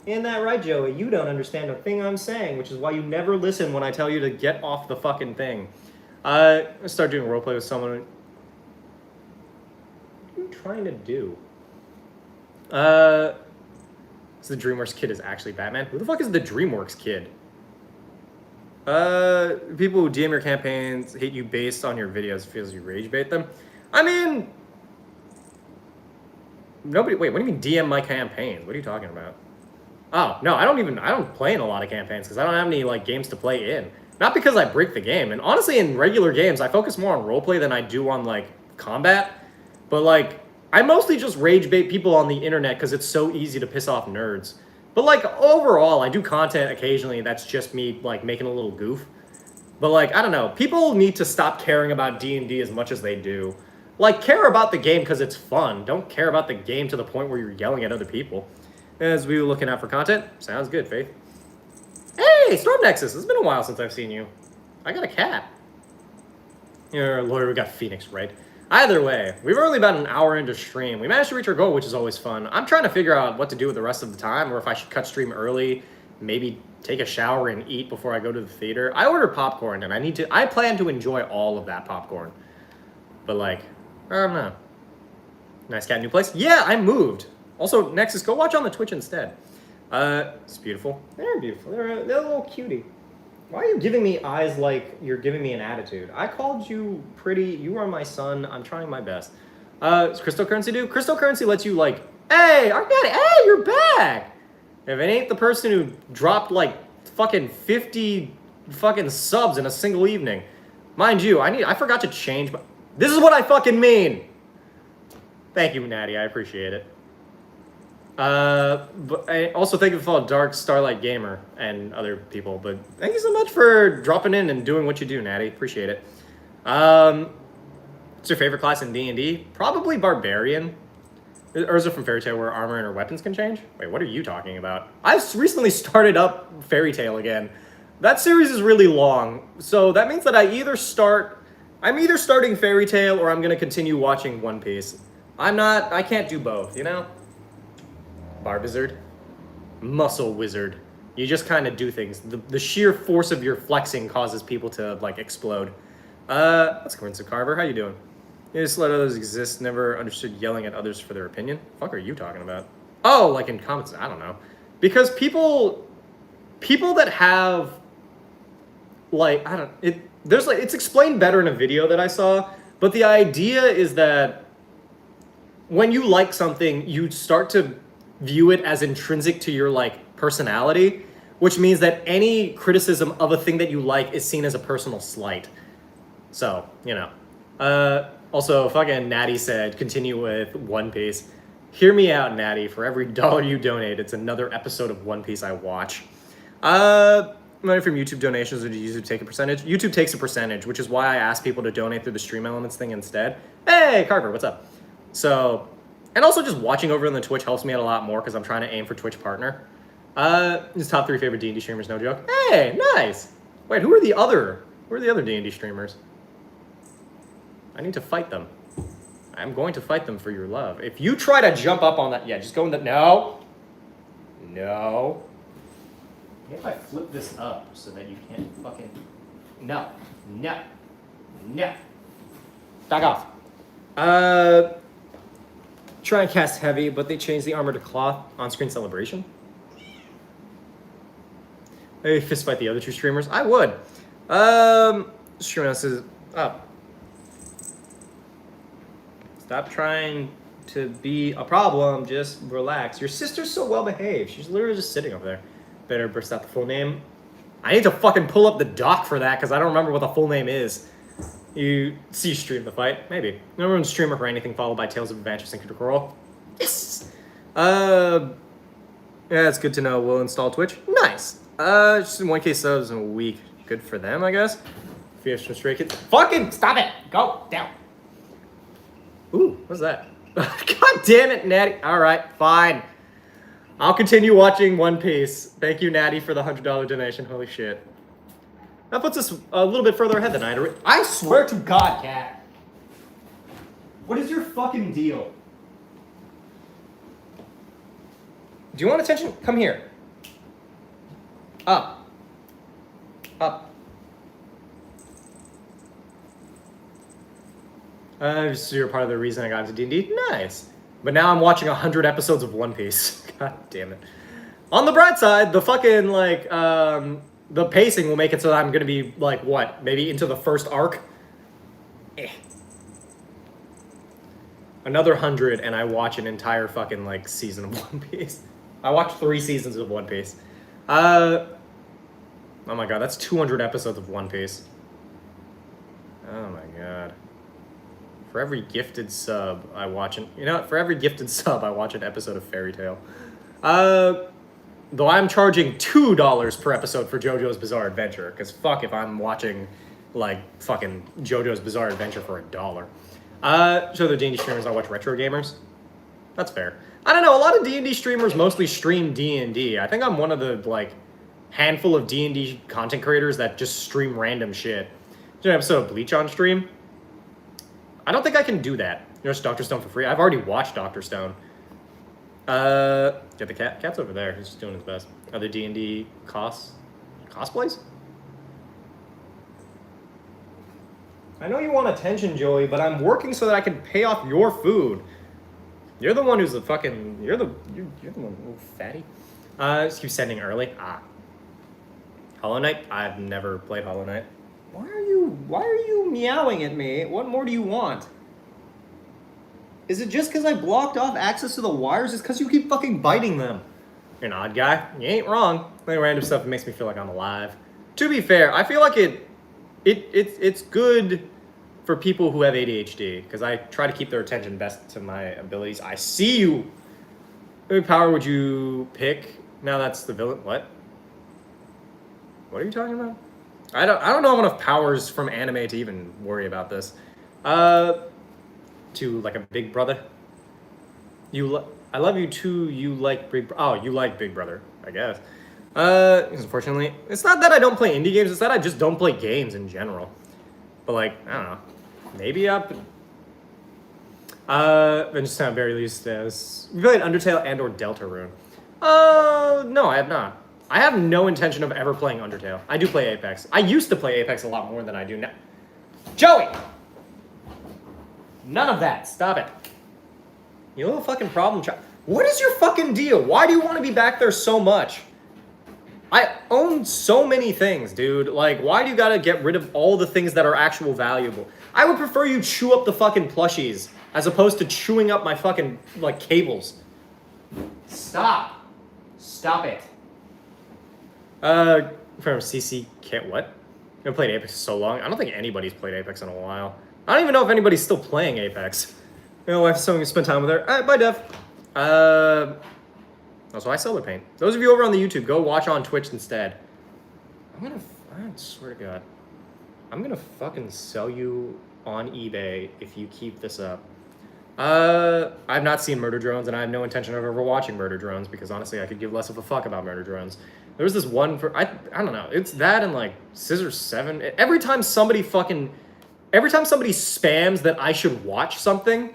Isn't that right, Joey? You don't understand a thing I'm saying, which is why you never listen when I tell you to get off the fucking thing. Let's start doing roleplay with someone. What are you trying to do? So the DreamWorks kid is actually Batman? Who the fuck is the DreamWorks kid? People who DM your campaigns hate you based on your videos feels you rage bait them. I mean, nobody, wait, what do you mean DM my campaigns? What are you talking about? Oh, no, I don't play in a lot of campaigns because I don't have any, like, games to play in. Not because I break the game. And honestly, in regular games, I focus more on roleplay than I do on, like, combat. But, like, I mostly just rage bait people on the internet because it's so easy to piss off nerds. But, like, overall, I do content occasionally that's just me, like, making a little goof. But, like, I don't know. People need to stop caring about D&D as much as they do. Like, care about the game because it's fun. Don't care about the game to the point where you're yelling at other people. As we were looking out for content. Sounds good, Faith. Hey, Storm Nexus. It's been a while since I've seen you. I got a cat. You're a lawyer. We got Phoenix, right? Either way, we've only about an hour into stream. We managed to reach our goal, which is always fun. I'm trying to figure out what to do with the rest of the time, or if I should cut stream early, maybe take a shower and eat before I go to the theater. I ordered popcorn, and I plan to enjoy all of that popcorn. But, like, I don't know. Nice cat, new place? Yeah, I moved. Also, Nexus, go watch on the Twitch instead. It's beautiful. They're beautiful. They're a little cutie. Why are you giving me eyes like you're giving me an attitude? I called you pretty. You are my son. I'm trying my best. Does cryptocurrency do? Cryptocurrency lets you, like, hey, hey, you're back. If it ain't the person who dropped, like, fucking 50 fucking subs in a single evening. Mind you, I forgot to change, but this is what I fucking mean. Thank you, Natty. I appreciate it. But I also thank you for Dark Starlight Gamer and other people. But thank you so much for dropping in and doing what you do, Natty. Appreciate it. What's your favorite class in D&D? Probably Barbarian. Or is it from Fairy Tail where armor and her weapons can change? Wait, what are you talking about? I've recently started up Fairy Tail again. That series is really long, so that means that I'm either starting Fairy Tail or I'm gonna continue watching One Piece. I can't do both, you know? Bar Wizard. Muscle Wizard. You just kind of do things. The sheer force of your flexing causes people to, like, explode. Let's go into Carver. How you doing? You just let others exist. Never understood yelling at others for their opinion. Fuck are you talking about? Oh, like in comments. I don't know. Because people that have, like, it's explained better in a video that I saw. But the idea is that when you like something, you start to view it as intrinsic to your, like, personality, which means that any criticism of a thing that you like is seen as a personal slight. So, you know. Also, fucking Natty said, continue with One Piece. Hear me out, Natty. For every $1 you donate, it's another episode of One Piece I watch. Money from YouTube donations, or do YouTube take a percentage? YouTube takes a percentage, which is why I ask people to donate through the Stream Elements thing instead. Hey, Carver, what's up? So, and also just watching over on the Twitch helps me out a lot more because I'm trying to aim for Twitch partner. His top 3 favorite D&D streamers, no joke. Hey, nice. Wait, who are the other D&D streamers? I need to fight them. I'm going to fight them for your love. If you try to jump up on that, yeah, just go in the, no. If I flip this up so that you can't fucking, no. Back off. Try and cast heavy, but they changed the armor to cloth. On-screen celebration. Maybe fist fight the other 2 streamers. I would. Streamer says up. Stop trying to be a problem. Just relax. Your sister's so well behaved. She's literally just sitting over there. Better burst out the full name. I need to fucking pull up the doc for that because I don't remember what the full name is. You see, stream the fight, maybe. Number one streamer for anything followed by Tales of Adventures and Critical Role. Yes. Yeah, it's good to know. We'll install Twitch. Nice. Just in 1K subs in a week. Good for them, I guess. Fierce from Stray Kids. Fucking stop it. Go down. Ooh, what's that? God damn it, Natty. All right, fine. I'll continue watching One Piece. Thank you, Natty, for the $100 donation. Holy shit. That puts us a little bit further ahead than I swear to God, Cat. What is your fucking deal? Do you want attention? Come here. Up. Up. So you're part of the reason I got into D&D? Nice. But now I'm watching 100 episodes of One Piece. God damn it. On the bright side, the fucking, like, the pacing will make it so that I'm gonna be, like, what? Maybe into the first arc? Another 100 and I watch an entire fucking, like, season of One Piece. I watched 3 seasons of One Piece. Oh my god, that's 200 episodes of One Piece. Oh my god. For every gifted sub, I watch an... You know what? For every gifted sub, I watch an episode of Fairy Tail. Though I'm charging $2 per episode for JoJo's Bizarre Adventure. Because fuck if I'm watching, like, fucking JoJo's Bizarre Adventure for $1. So the D&D streamers, I watch retro gamers. That's fair. I don't know, a lot of D&D streamers mostly stream D&D. I think I'm one of the, like, handful of D&D content creators that just stream random shit. There's an episode of Bleach on stream. I don't think I can do that. You know, it's Dr. Stone for free. I've already watched Dr. Stone. Get the cat. Cat's over there. He's just doing his best. Other D&D cosplays? I know you want attention, Joey, but I'm working so that I can pay off your food. You're the one who's the fucking... You're the one, oh, fatty. Just keep sending early. Hollow Knight? I've never played Hollow Knight. Why are you meowing at me? What more do you want? Is it just because I blocked off access to the wires? It's because you keep fucking biting them. You're an odd guy. You ain't wrong. Playing random stuff makes me feel like I'm alive. To be fair, I feel like it's good for people who have ADHD, because I try to keep their attention best to my abilities. I see you. What power would you pick? Now that's the villain. What? What are you talking about? I don't know enough powers from anime to even worry about this. To like a big brother. I love you too. You like Big Brother. Oh, you like Big Brother, I guess. Unfortunately, it's not that I don't play indie games. It's that I just don't play games in general. But like, I don't know. Maybe up. And just at very least, we played Undertale and or Deltarune. No, I have not. I have no intention of ever playing Undertale. I do play Apex. I used to play Apex a lot more than I do now. Joey! None of that. Stop it. You little fucking problem child. What is your fucking deal? Why do you want to be back there so much? I own so many things, dude. Like, why do you gotta get rid of all the things that are actual valuable? I would prefer you chew up the fucking plushies as opposed to chewing up my fucking, like, cables. Stop. Stop it. From CC can't what? I haven't played Apex so long. I don't think anybody's played Apex in a while. I don't even know if anybody's still playing Apex. You know, I have someone to spend time with her. Alright, bye, Dev. Also, I solar paint. Those of you over on the YouTube, go watch on Twitch instead. I swear to God. I'm gonna fucking sell you on eBay if you keep this up. I've not seen Murder Drones, and I have no intention of ever watching Murder Drones, because honestly, I could give less of a fuck about Murder Drones. There was this one for, I don't know, it's that and like Scissor 7. Every time somebody spams that I should watch something,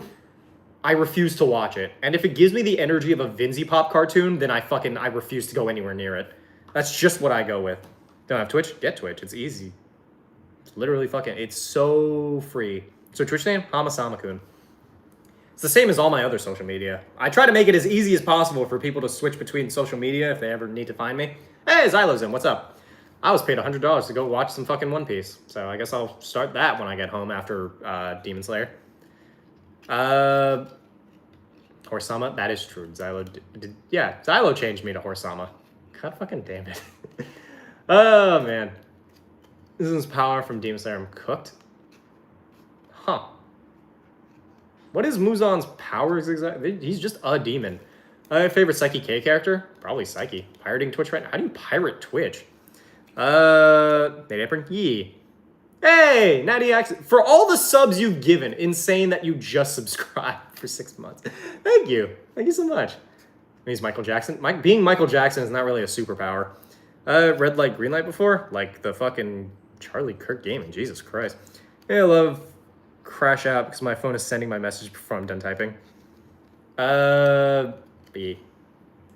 I refuse to watch it. And if it gives me the energy of a Vinzy Pop cartoon, then I refuse to go anywhere near it. That's just what I go with. Don't have Twitch? Get Twitch. It's easy. It's literally it's so free. So Twitch name? Hamasamakun. It's the same as all my other social media. I try to make it as easy as possible for people to switch between social media if they ever need to find me. Hey, Xylo's in. What's up? I was paid $100 to go watch some fucking One Piece. So I guess I'll start that when I get home after Demon Slayer. Horsama, that is true. Xylo changed me to Horsama. God fucking damn it. Oh, man. This is power from Demon Slayer. Cooked? Huh. What is Muzan's powers exactly? He's just a demon. Favorite Psyche K character? Probably Psyche. Pirating Twitch right now? How do you pirate Twitch? Nate Apron? Yee. Hey, Natty Accent. For all the subs you've given, insane that you just subscribed for 6 months. Thank you. Thank you so much. He's Michael Jackson. Being Michael Jackson is not really a superpower. Red light, green light before? Like the fucking Charlie Kirk gaming. Jesus Christ. Hey, I love crash out because my phone is sending my message before I'm done typing. B.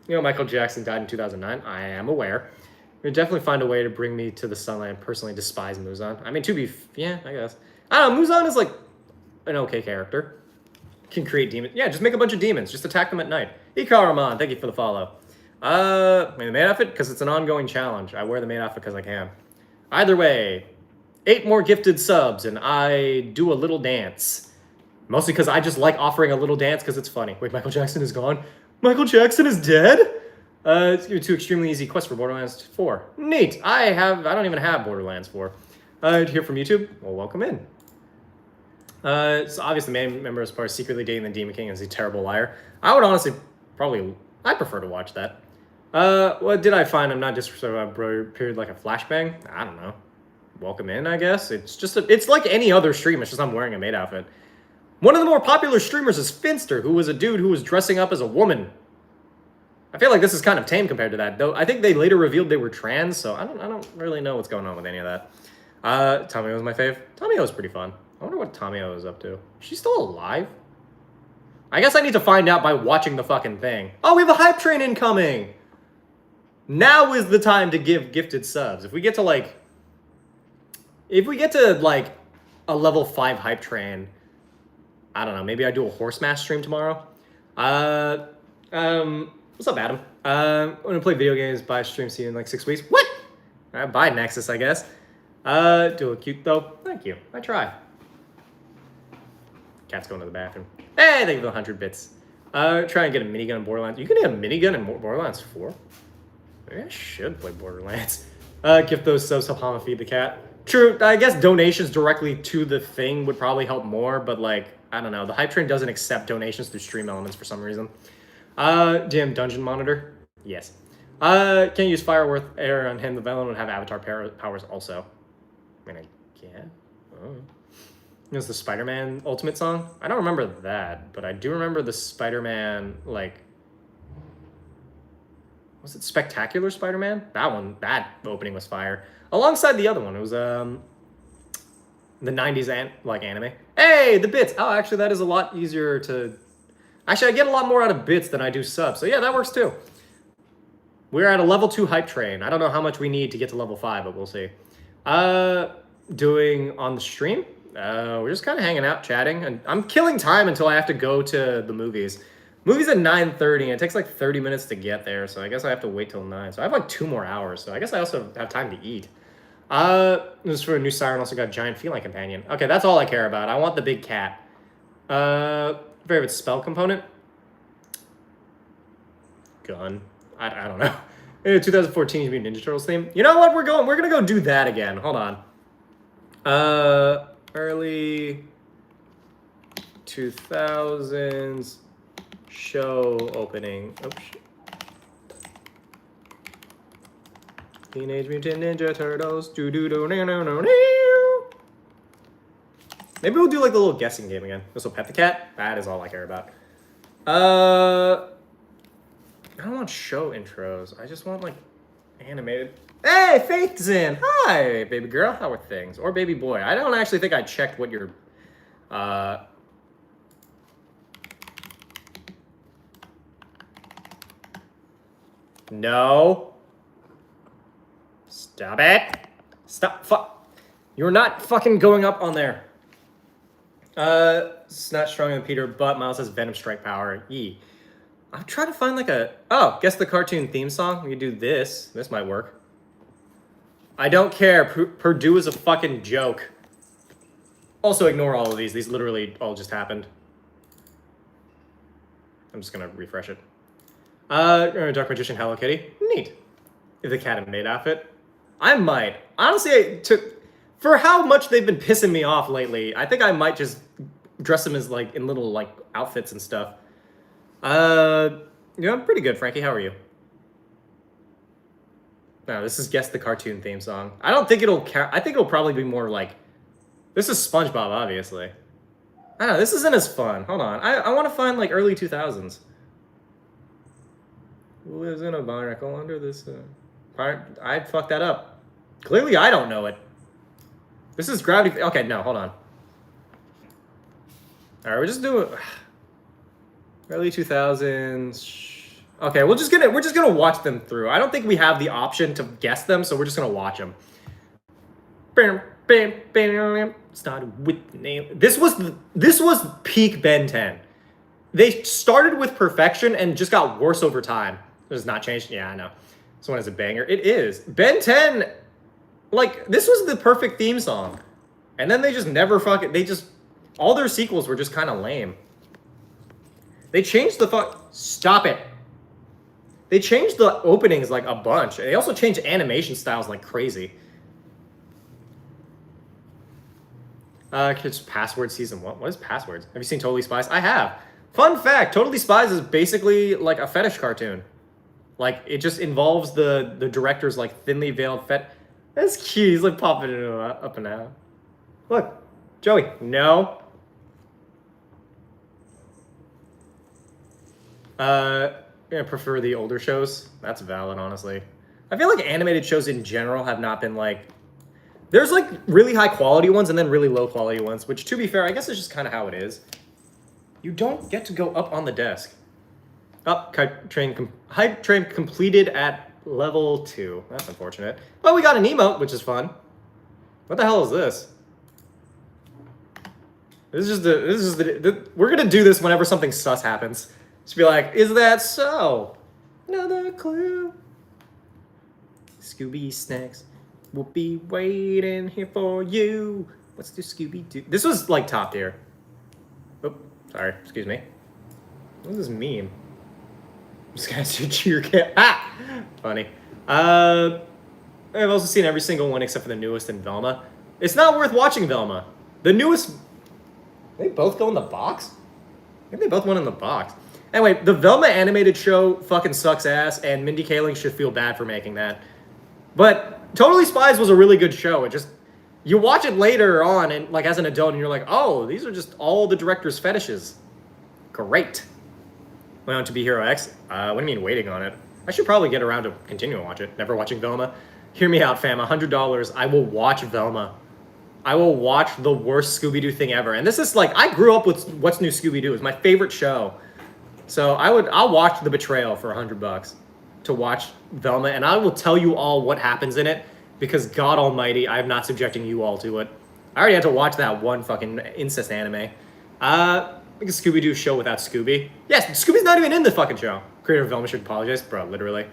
You know, Michael Jackson died in 2009. I am aware. You'll definitely find a way to bring me to the sunlight. I personally despise Muzan. I mean, yeah, I guess. I don't know, Muzan is like an okay character. Can create demons. Yeah, just make a bunch of demons. Just attack them at night. Ikaraman, thank you for the follow. The maid outfit, because it's an ongoing challenge. I wear the maid outfit because I can. Either way, 8 more gifted subs, and I do a little dance. Mostly because I just like offering a little dance because it's funny. Wait, Michael Jackson is gone? Michael Jackson is dead? It's give you 2 extremely easy quests for Borderlands 4. Neat. I don't even have Borderlands 4. To hear from YouTube? Well, welcome in. So obviously the main member is part of secretly dating the Demon King and is a terrible liar. I would honestly I prefer to watch that. What did I find? I'm not just sort of a period like a flashbang. I don't know. Welcome in, I guess. It's just it's like any other stream. It's just I'm wearing a maid outfit. One of the more popular streamers is Finster, who was a dude who was dressing up as a woman. I feel like this is kind of tame compared to that, though. I think they later revealed they were trans, so I don't really know what's going on with any of that. Tomio was my fave. Tomio was pretty fun. I wonder what Tomio is up to. Is she still alive? I guess I need to find out by watching the fucking thing. Oh, we have a hype train incoming! Now is the time to give gifted subs. If we get to like a level 5 hype train, I don't know, maybe I do a horse mask stream tomorrow. What's up, Adam? I'm gonna play video games, buy a stream, see you in like 6 weeks. What? Buy Nexus, I guess. Do a cute though. Thank you. I try. Cat's going to the bathroom. Hey, thank you for the 100 bits. Try and get a minigun in Borderlands. You can get a minigun in Borderlands 4? Maybe I should play Borderlands. Gift those subs, help Hama feed the cat. True, I guess donations directly to the thing would probably help more, but like, I don't know. The hype train doesn't accept donations through stream elements for some reason. DM dungeon monitor? Yes. Can't use fire worth air on him. The villain would have avatar powers also. I mean, I can't. Oh. It was the Spider-Man Ultimate song? I don't remember that, but I do remember the Spider-Man, like... Was it Spectacular Spider-Man? That opening was fire. Alongside the other one, it was, the 90s anime. Hey, the bits! Oh, actually, that is a lot easier to... Actually, I get a lot more out of bits than I do subs, so yeah, that works too. We're at a level 2 hype train. I don't know how much we need to get to level 5, but we'll see. Doing on the stream? We're just kind of hanging out, chatting, and I'm killing time until I have to go to the movies. Movies at 9:30, and it takes like 30 minutes to get there, so I guess I have to wait till 9. So I have like 2 more hours, so I guess I also have time to eat. This is for a new siren, also got giant feline companion. Okay, that's all I care about. I want the big cat. Favorite spell component? Gun. I don't know. 2014 Mutant Ninja Turtles theme. You know what? We're gonna go do that again. Hold on. Early 2000s show opening. Oh shit. Teenage Mutant Ninja Turtles. Do do do no no no no. Maybe we'll do like the little guessing game again. This will pet the cat. That is all I care about. I don't want show intros. I just want like animated. Hey, Faith's in. Hi, baby girl. How are things? Or baby boy. I don't actually think I checked what your No. Stop it. Stop. You're not fucking going up on there. It's not stronger than Peter, but Miles has Venom Strike power. Yee. I'm trying to find like a... Oh, guess the cartoon theme song? We could do this. This might work. I don't care. Purdue is a fucking joke. Also ignore all of these. These literally all just happened. I'm just gonna refresh it. Dark Magician Hello Kitty. Neat. The cat and maid outfit. I might. Honestly, for how much they've been pissing me off lately, I think I might just dress them as like in little like outfits and stuff. Yeah, I'm pretty good, Frankie. How are you? No, this is Guess the Cartoon theme song. I don't think it'll count. I think it'll probably be more like, this is SpongeBob, obviously. I don't know, this isn't as fun. Hold on. I want to find like early 2000s. Who lives in a barnacle under this? I fucked that up. Clearly, I don't know it. This is Gravity. Okay, no, hold on. All right, we're just doing early 2000s. Okay, we're just gonna watch them through. I don't think we have the option to guess them, so we're just gonna watch them. Bam, bam, bam. Started with the name. This was peak Ben 10. They started with perfection and just got worse over time. It has not changed. Yeah, I know. This one is a banger. It is. Ben 10, like, this was the perfect theme song. And then they just never all their sequels were just kind of lame. They changed stop it. They changed the openings like a bunch. They also changed animation styles like crazy. It's Password Season 1. What is Passwords? Have you seen Totally Spies? I have. Fun fact, Totally Spies is basically like a fetish cartoon. Like, it just involves the director's like thinly veiled That's cute. He's like popping it up and out. Look, Joey. No. I prefer the older shows. That's valid, honestly. I feel like animated shows in general have not been like... There's like really high quality ones and then really low quality ones, which to be fair, I guess it's just kind of how it is. You don't get to go up on the desk. Hype train completed at level 2. That's unfortunate. Well, we got an emote, which is fun. What the hell is this? This is the we're gonna do this whenever something sus happens. Just be like, is that so? Another clue. Scooby snacks will be waiting here for you. What's the Scooby do? This was like top tier. Oh, sorry, excuse me. What does this mean? This guy's cheer cat. Ah! Funny. I've also seen every single one except for the newest in Velma. It's not worth watching Velma. The newest... They both go in the box? I think they both went in the box. Anyway, the Velma animated show fucking sucks ass, and Mindy Kaling should feel bad for making that. But Totally Spies was a really good show. It just... You watch it later on, and like as an adult, and you're like, oh, these are just all the director's fetishes. Great. Went on to Be Hero X. What do you mean waiting on it? I should probably get around to continue to watch it. Never watching Velma. Hear me out, fam. $100. I will watch Velma. I will watch the worst Scooby-Doo thing ever. And this is like, I grew up with What's New Scooby-Doo. It's my favorite show. So I'll watch The Betrayal for $100 to watch Velma, and I will tell you all what happens in it, because God Almighty, I am not subjecting you all to it. I already had to watch that one fucking incest anime. Like a Scooby-Doo show without Scooby. Yes, Scooby's not even in the fucking show. Creator of Velma should apologize. Bro, literally.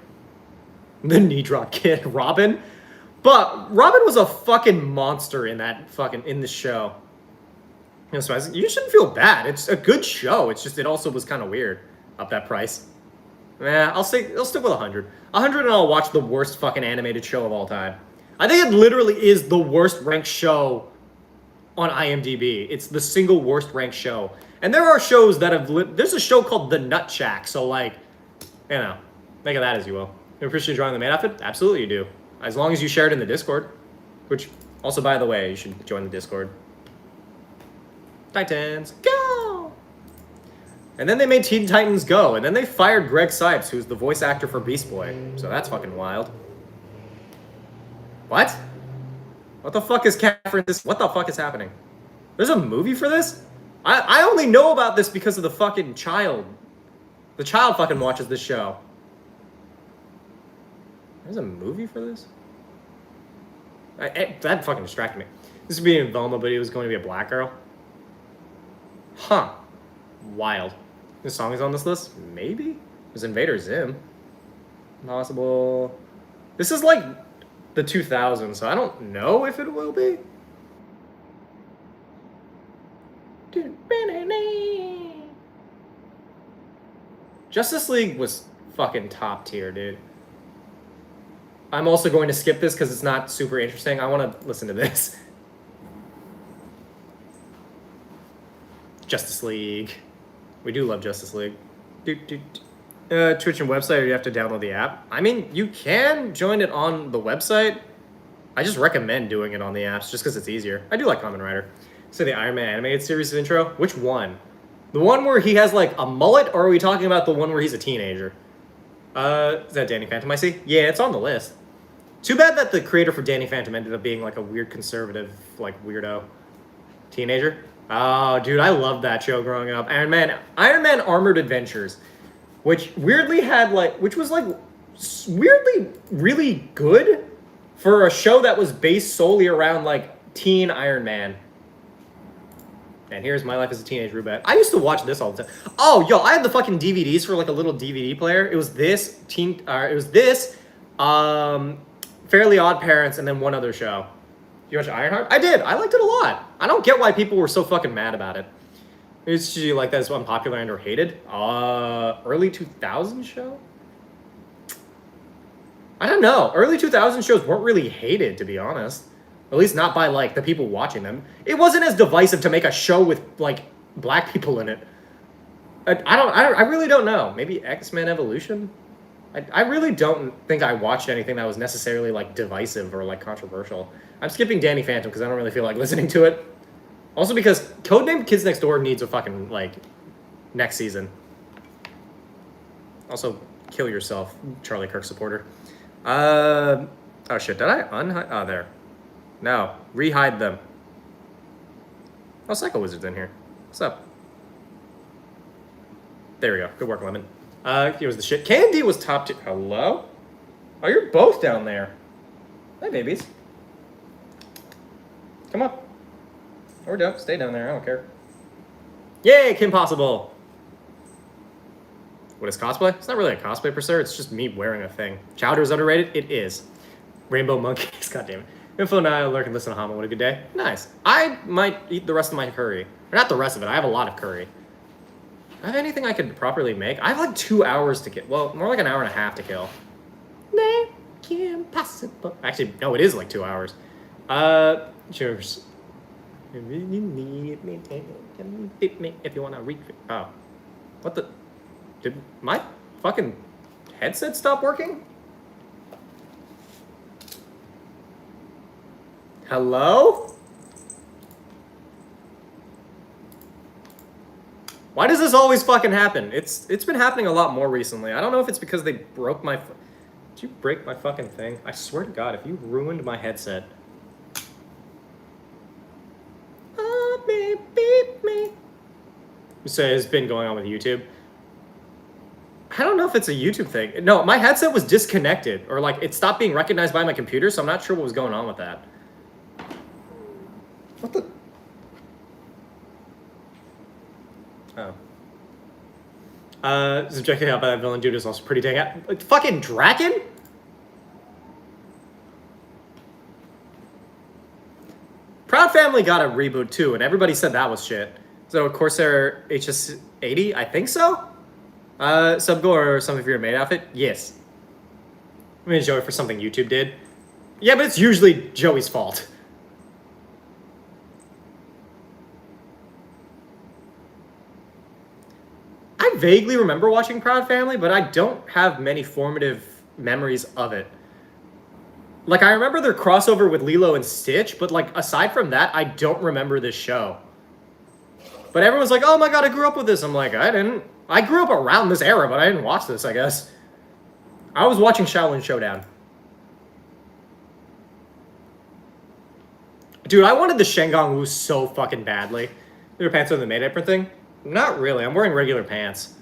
The knee drop kid, Robin. But Robin was a fucking monster in the show. You know, so you shouldn't feel bad. It's a good show. It's just, it also was kind of weird. Up that price. Yeah, I'll stick with 100. 100 and I'll watch the worst fucking animated show of all time. I think it literally is the worst ranked show on IMDb. It's the single worst ranked show. And there are shows that have... There's a show called The Nut Shack, so like, you know, think of that as you will. You appreciate drawing the maid outfit? Absolutely you do. As long as you share it in the Discord. Which, also by the way, you should join the Discord. Titans, go! And then they made Teen Titans Go, and then they fired Greg Sipes, who's the voice actor for Beast Boy. So that's fucking wild. What? What the fuck is Catherine? What the fuck is happening? There's a movie for this? I only know about this because of the fucking child. The child fucking watches this show. There's a movie for this? That fucking distracted me. This would be in Velma, but it was going to be a black girl. Huh. Wild. This song is on this list? Maybe? There's Invader Zim. Possible. This is like the 2000s, so I don't know if it will be. Justice League was fucking top tier, dude. I'm also going to skip this because it's not super interesting. I want to listen to this. Justice League. We do love Justice League. Twitch and website, or you have to download the app? I mean, you can join it on the website. I just recommend doing it on the apps just because it's easier. I do like Kamen Rider. So the Iron Man animated series intro? Which one? The one where he has like a mullet, or are we talking about the one where he's a teenager? Is that Danny Phantom I see? Yeah, it's on the list. Too bad that the creator for Danny Phantom ended up being like a weird conservative, like weirdo teenager. Oh, dude, I loved that show growing up. Iron Man Armored Adventures, which weirdly had like, which was like weirdly really good for a show that was based solely around like teen Iron Man. And here's My Life as a Teenage Rubet. I used to watch this all the time. Oh, yo, I had the fucking DVDs for like a little DVD player. It was this Fairly Odd Parents, and then one other show. You watch Ironheart? I did. I liked it a lot. I don't get why people were so fucking mad about it. It's usually like that is unpopular and or hated. Early 2000 show? I don't know. Early 2000 shows weren't really hated, to be honest. At least not by like the people watching them. It wasn't as divisive to make a show with like black people in it. I really don't know. Maybe X-Men Evolution? I really don't think I watched anything that was necessarily like divisive or like controversial. I'm skipping Danny Phantom because I don't really feel like listening to it. Also because Codename Kids Next Door needs a fucking like next season. Also, kill yourself, Charlie Kirk supporter. Oh shit, did I unhide? Oh, there. No, rehide them. Oh, Psycho Wizard's in here. What's up? There we go. Good work, Lemon. Here was the shit. Candy was top 2. Hello? Oh, you're both down there. Hi, babies. Come up. Or don't. Stay down there. I don't care. Yay, Kim Possible. What is cosplay? It's not really a cosplay per se. It's just me wearing a thing. Chowder is underrated? It is. Rainbow Monkeys. God damn it. Info now, lurk and listen to Hama. What a good day. Nice. I might eat the rest of my curry. Or not the rest of it. I have a lot of curry. Do I have anything I could properly make? I have like 2 hours to kill. Well, more like an hour and a half to kill. Make impossible. Actually, no, it is like 2 hours. Cheers. If you need me, take me if you want to reach. Oh. What the? Did my fucking headset stop working? Hello? Why does this always fucking happen? It's been happening a lot more recently. I don't know if it's because they broke my... Did you break my fucking thing? I swear to God, if you ruined my headset... beep me. So it's been going on with YouTube. I don't know if it's a YouTube thing. No, my headset was disconnected. Or like, it stopped being recognized by my computer, so I'm not sure what was going on with that. What the... Oh. Subjected out by that villain dude is also pretty dang... Like, fucking Draken? Proud Family got a reboot too, and everybody said that was shit. So Corsair HS80, I think so? Subgo or some of your maid outfit? Yes. I mean, Joey for something YouTube did. Yeah, but it's usually Joey's fault. I vaguely remember watching Proud Family, but I don't have many formative memories of it. Like, I remember their crossover with Lilo and Stitch, but, like, aside from that, I don't remember this show. But everyone's like, oh my god, I grew up with this. I'm like, I didn't. I grew up around this era, but I didn't watch this, I guess. I was watching Shaolin Showdown. Dude, I wanted the Shengang Wu so fucking badly. Your pants on the Maid Apron thing? Not really. I'm wearing regular pants.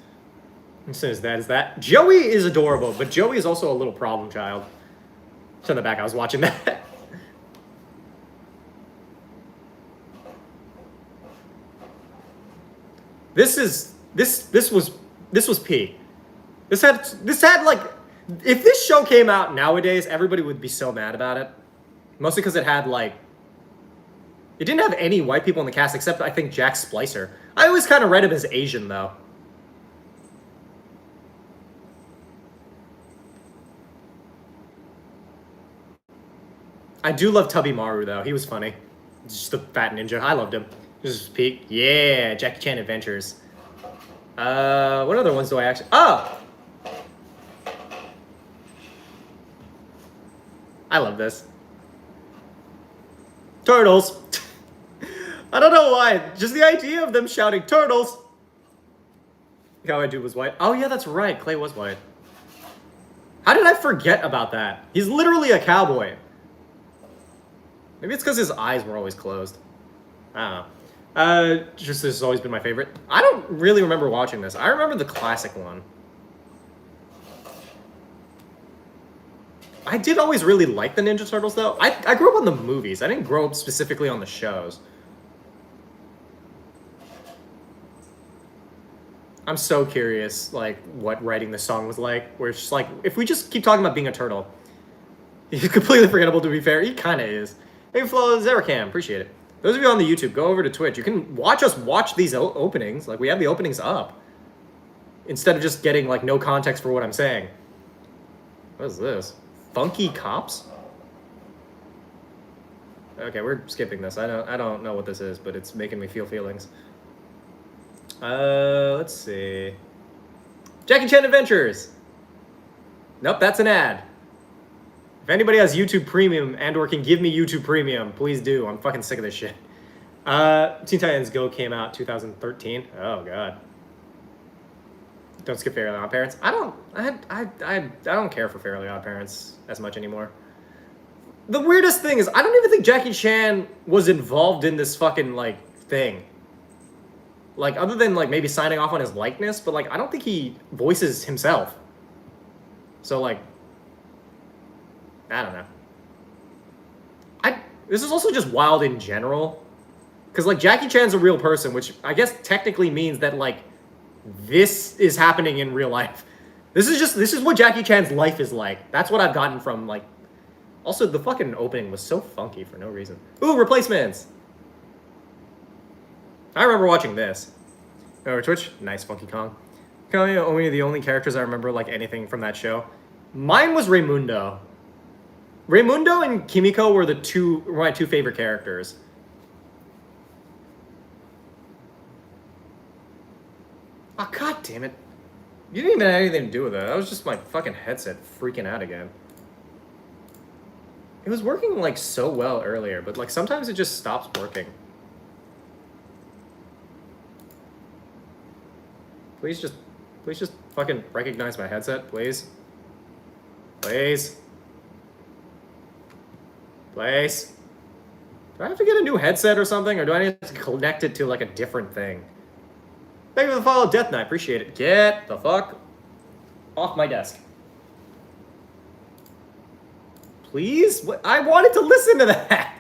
As soon as that is that. Joey is adorable, but Joey is also a little problem child. It's in the back. I was watching that. This was P. This had like, if this show came out nowadays, everybody would be so mad about it. Mostly because it had like, it didn't have any white people in the cast except I think Jack Splicer. I always kind of read him as Asian though. I do love Tubby Maru, though. He was funny. Just a fat ninja. I loved him. This is peak. Yeah, Jackie Chan Adventures. What other ones do I actually... Oh! I love this. Turtles. I don't know why. Just the idea of them shouting, turtles. Cowboy dude was white. Oh, yeah, that's right. Clay was white. How did I forget about that? He's literally a cowboy. Maybe it's because his eyes were always closed. I don't know. Just this has always been my favorite. I don't really remember watching this. I remember the classic one. I did always really like the Ninja Turtles, though. I grew up on the movies. I didn't grow up specifically on the shows. I'm so curious, like, what writing this song was like. Where it's just like, if we just keep talking about being a turtle, he's completely forgettable, to be fair. He kind of is. Maybe follow Zeracam. Appreciate it. Those of you on the YouTube, go over to Twitch. You can watch us watch these openings. Like, we have the openings up. Instead of just getting, like, no context for what I'm saying. What is this? Funky Cops? Okay, we're skipping this. I don't know what this is, but it's making me feel feelings. Let's see. Jackie Chan Adventures. Nope, that's an ad. If anybody has YouTube Premium and or can give me YouTube Premium, please do. I'm fucking sick of this shit. Teen Titans Go came out 2013. Oh god. Don't skip Fairly Odd Parents. I don't care for Fairly Odd Parents as much anymore. The weirdest thing is I don't even think Jackie Chan was involved in this fucking like thing. Like, other than, like, maybe signing off on his likeness, but, like, I don't think he voices himself. So, like, I don't know. This is also just wild in general. Because, like, Jackie Chan's a real person, which I guess technically means that, like, this is happening in real life. This is what Jackie Chan's life is like. That's what I've gotten from, like... Also, the fucking opening was so funky for no reason. Ooh, replacements! I remember watching this. Over Twitch, nice Funky Kong. Only the only characters I remember like anything from that show. Mine was Raimundo. Raimundo and Kimiko were my two favorite characters. Oh god damn it! You didn't even have anything to do with that. That was just my fucking headset freaking out again. It was working like so well earlier, but like sometimes it just stops working. Please just fucking recognize my headset, please. Please. Please. Do I have to get a new headset or something, or do I need to connect it to, like, a different thing? Thank you for the follow, Death Knight. Appreciate it. Get the fuck off my desk. Please? What? I wanted to listen to that.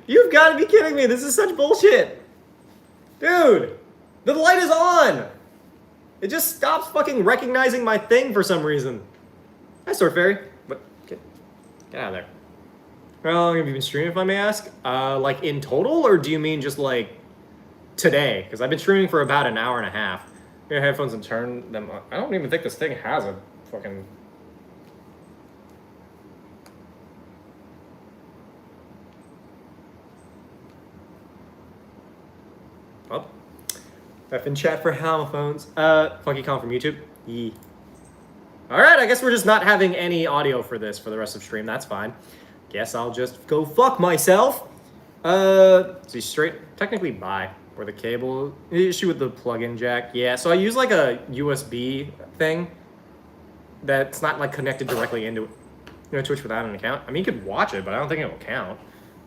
You've got to be kidding me. This is such bullshit. Dude, the light is on. It just stops fucking recognizing my thing for some reason. Hi, Sword Fairy. What? Get out of there. How long have you been streaming, if I may ask? Like, in total, or do you mean just, like, today? Because I've been streaming for about an hour and a half. Your headphones and turn them on. I don't even think this thing has a fucking... Oh. F in chat for homophones. Funky Kong from YouTube. Yee. Alright, I guess we're just not having any audio for this for the rest of stream. That's fine. Guess I'll just go fuck myself. See, straight, technically bi. Or the cable, issue with the plug-in jack. Yeah, so I use like a USB thing that's not like connected directly into Twitch without an account. I mean, you could watch it, but I don't think it will count.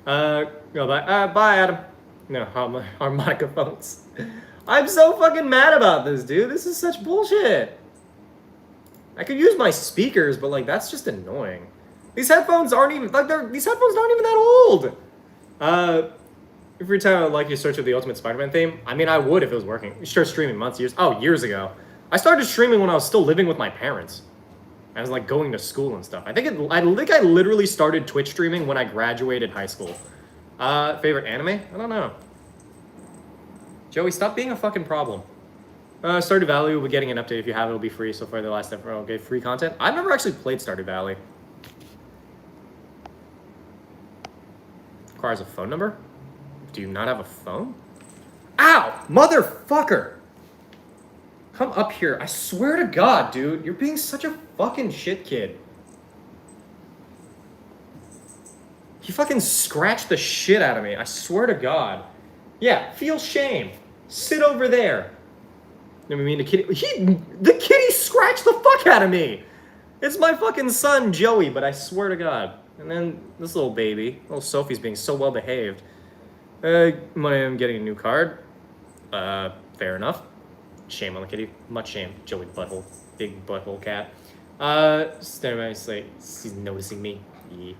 No, bye, Adam. No, harmonica phones. I'm so fucking mad about this, dude. This is such bullshit. I could use my speakers, but like that's just annoying. These headphones aren't even like these headphones aren't even that old. Every time I like you search for the Ultimate Spider-Man theme, I mean I would if it was working. You started streaming years ago. I started streaming when I was still living with my parents. I was like going to school and stuff. I think I literally started Twitch streaming when I graduated high school. Favorite anime? I don't know. Joey, stop being a fucking problem. Stardew Valley will be getting an update. If you have it, it'll be free. So far, the last ever will get free content. I've never actually played Stardew Valley. requires a phone number? Do you not have a phone? Ow! Motherfucker! Come up here. I swear to God, dude. You're being such a fucking shit kid. He fucking scratched the shit out of me. I swear to God. Yeah, feel shame. Sit over there. I mean, the kitty scratched the fuck out of me. It's my fucking son, Joey, but I swear to God. And then this little baby, little Sophie's being so well behaved. I'm getting a new card. Fair enough. Shame on the kitty. Much shame. Joey butthole. Big butthole cat. Staring at my slate. She's noticing me. Yeah.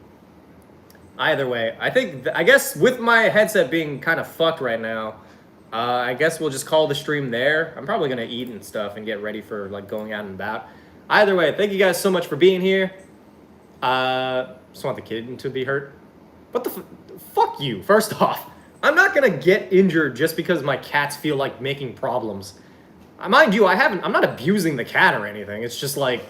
Either way, I guess with my headset being kind of fucked right now, I guess we'll just call the stream there. I'm probably gonna eat and stuff and get ready for like going out and about. Either way, thank you guys so much for being here. Just want the kid to be hurt. What the fuck you, first off. I'm not gonna get injured just because my cats feel like making problems. Mind you, I'm not abusing the cat or anything. It's just like,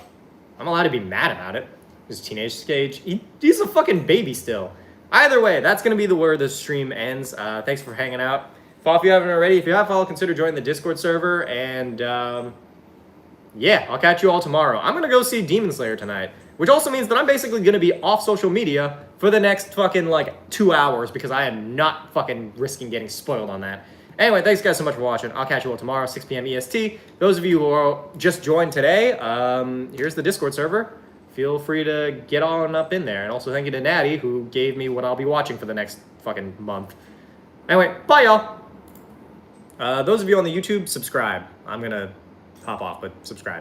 I'm allowed to be mad about it. His teenage stage, he's a fucking baby still. Either way, that's gonna be the where the stream ends. Thanks for hanging out. Follow if you haven't already. If you have followed, consider joining the Discord server. And yeah, I'll catch you all tomorrow. I'm gonna go see Demon Slayer tonight, which also means that I'm basically gonna be off social media for the next fucking like 2 hours because I am not fucking risking getting spoiled on that. Anyway, thanks guys so much for watching. I'll catch you all tomorrow, 6 p.m. EST. Those of you who are just joined today, here's the Discord server. Feel free to get on up in there. And also thank you to Natty, who gave me what I'll be watching for the next fucking month. Anyway, bye y'all. Those of you on the YouTube, subscribe. I'm gonna hop off, but subscribe.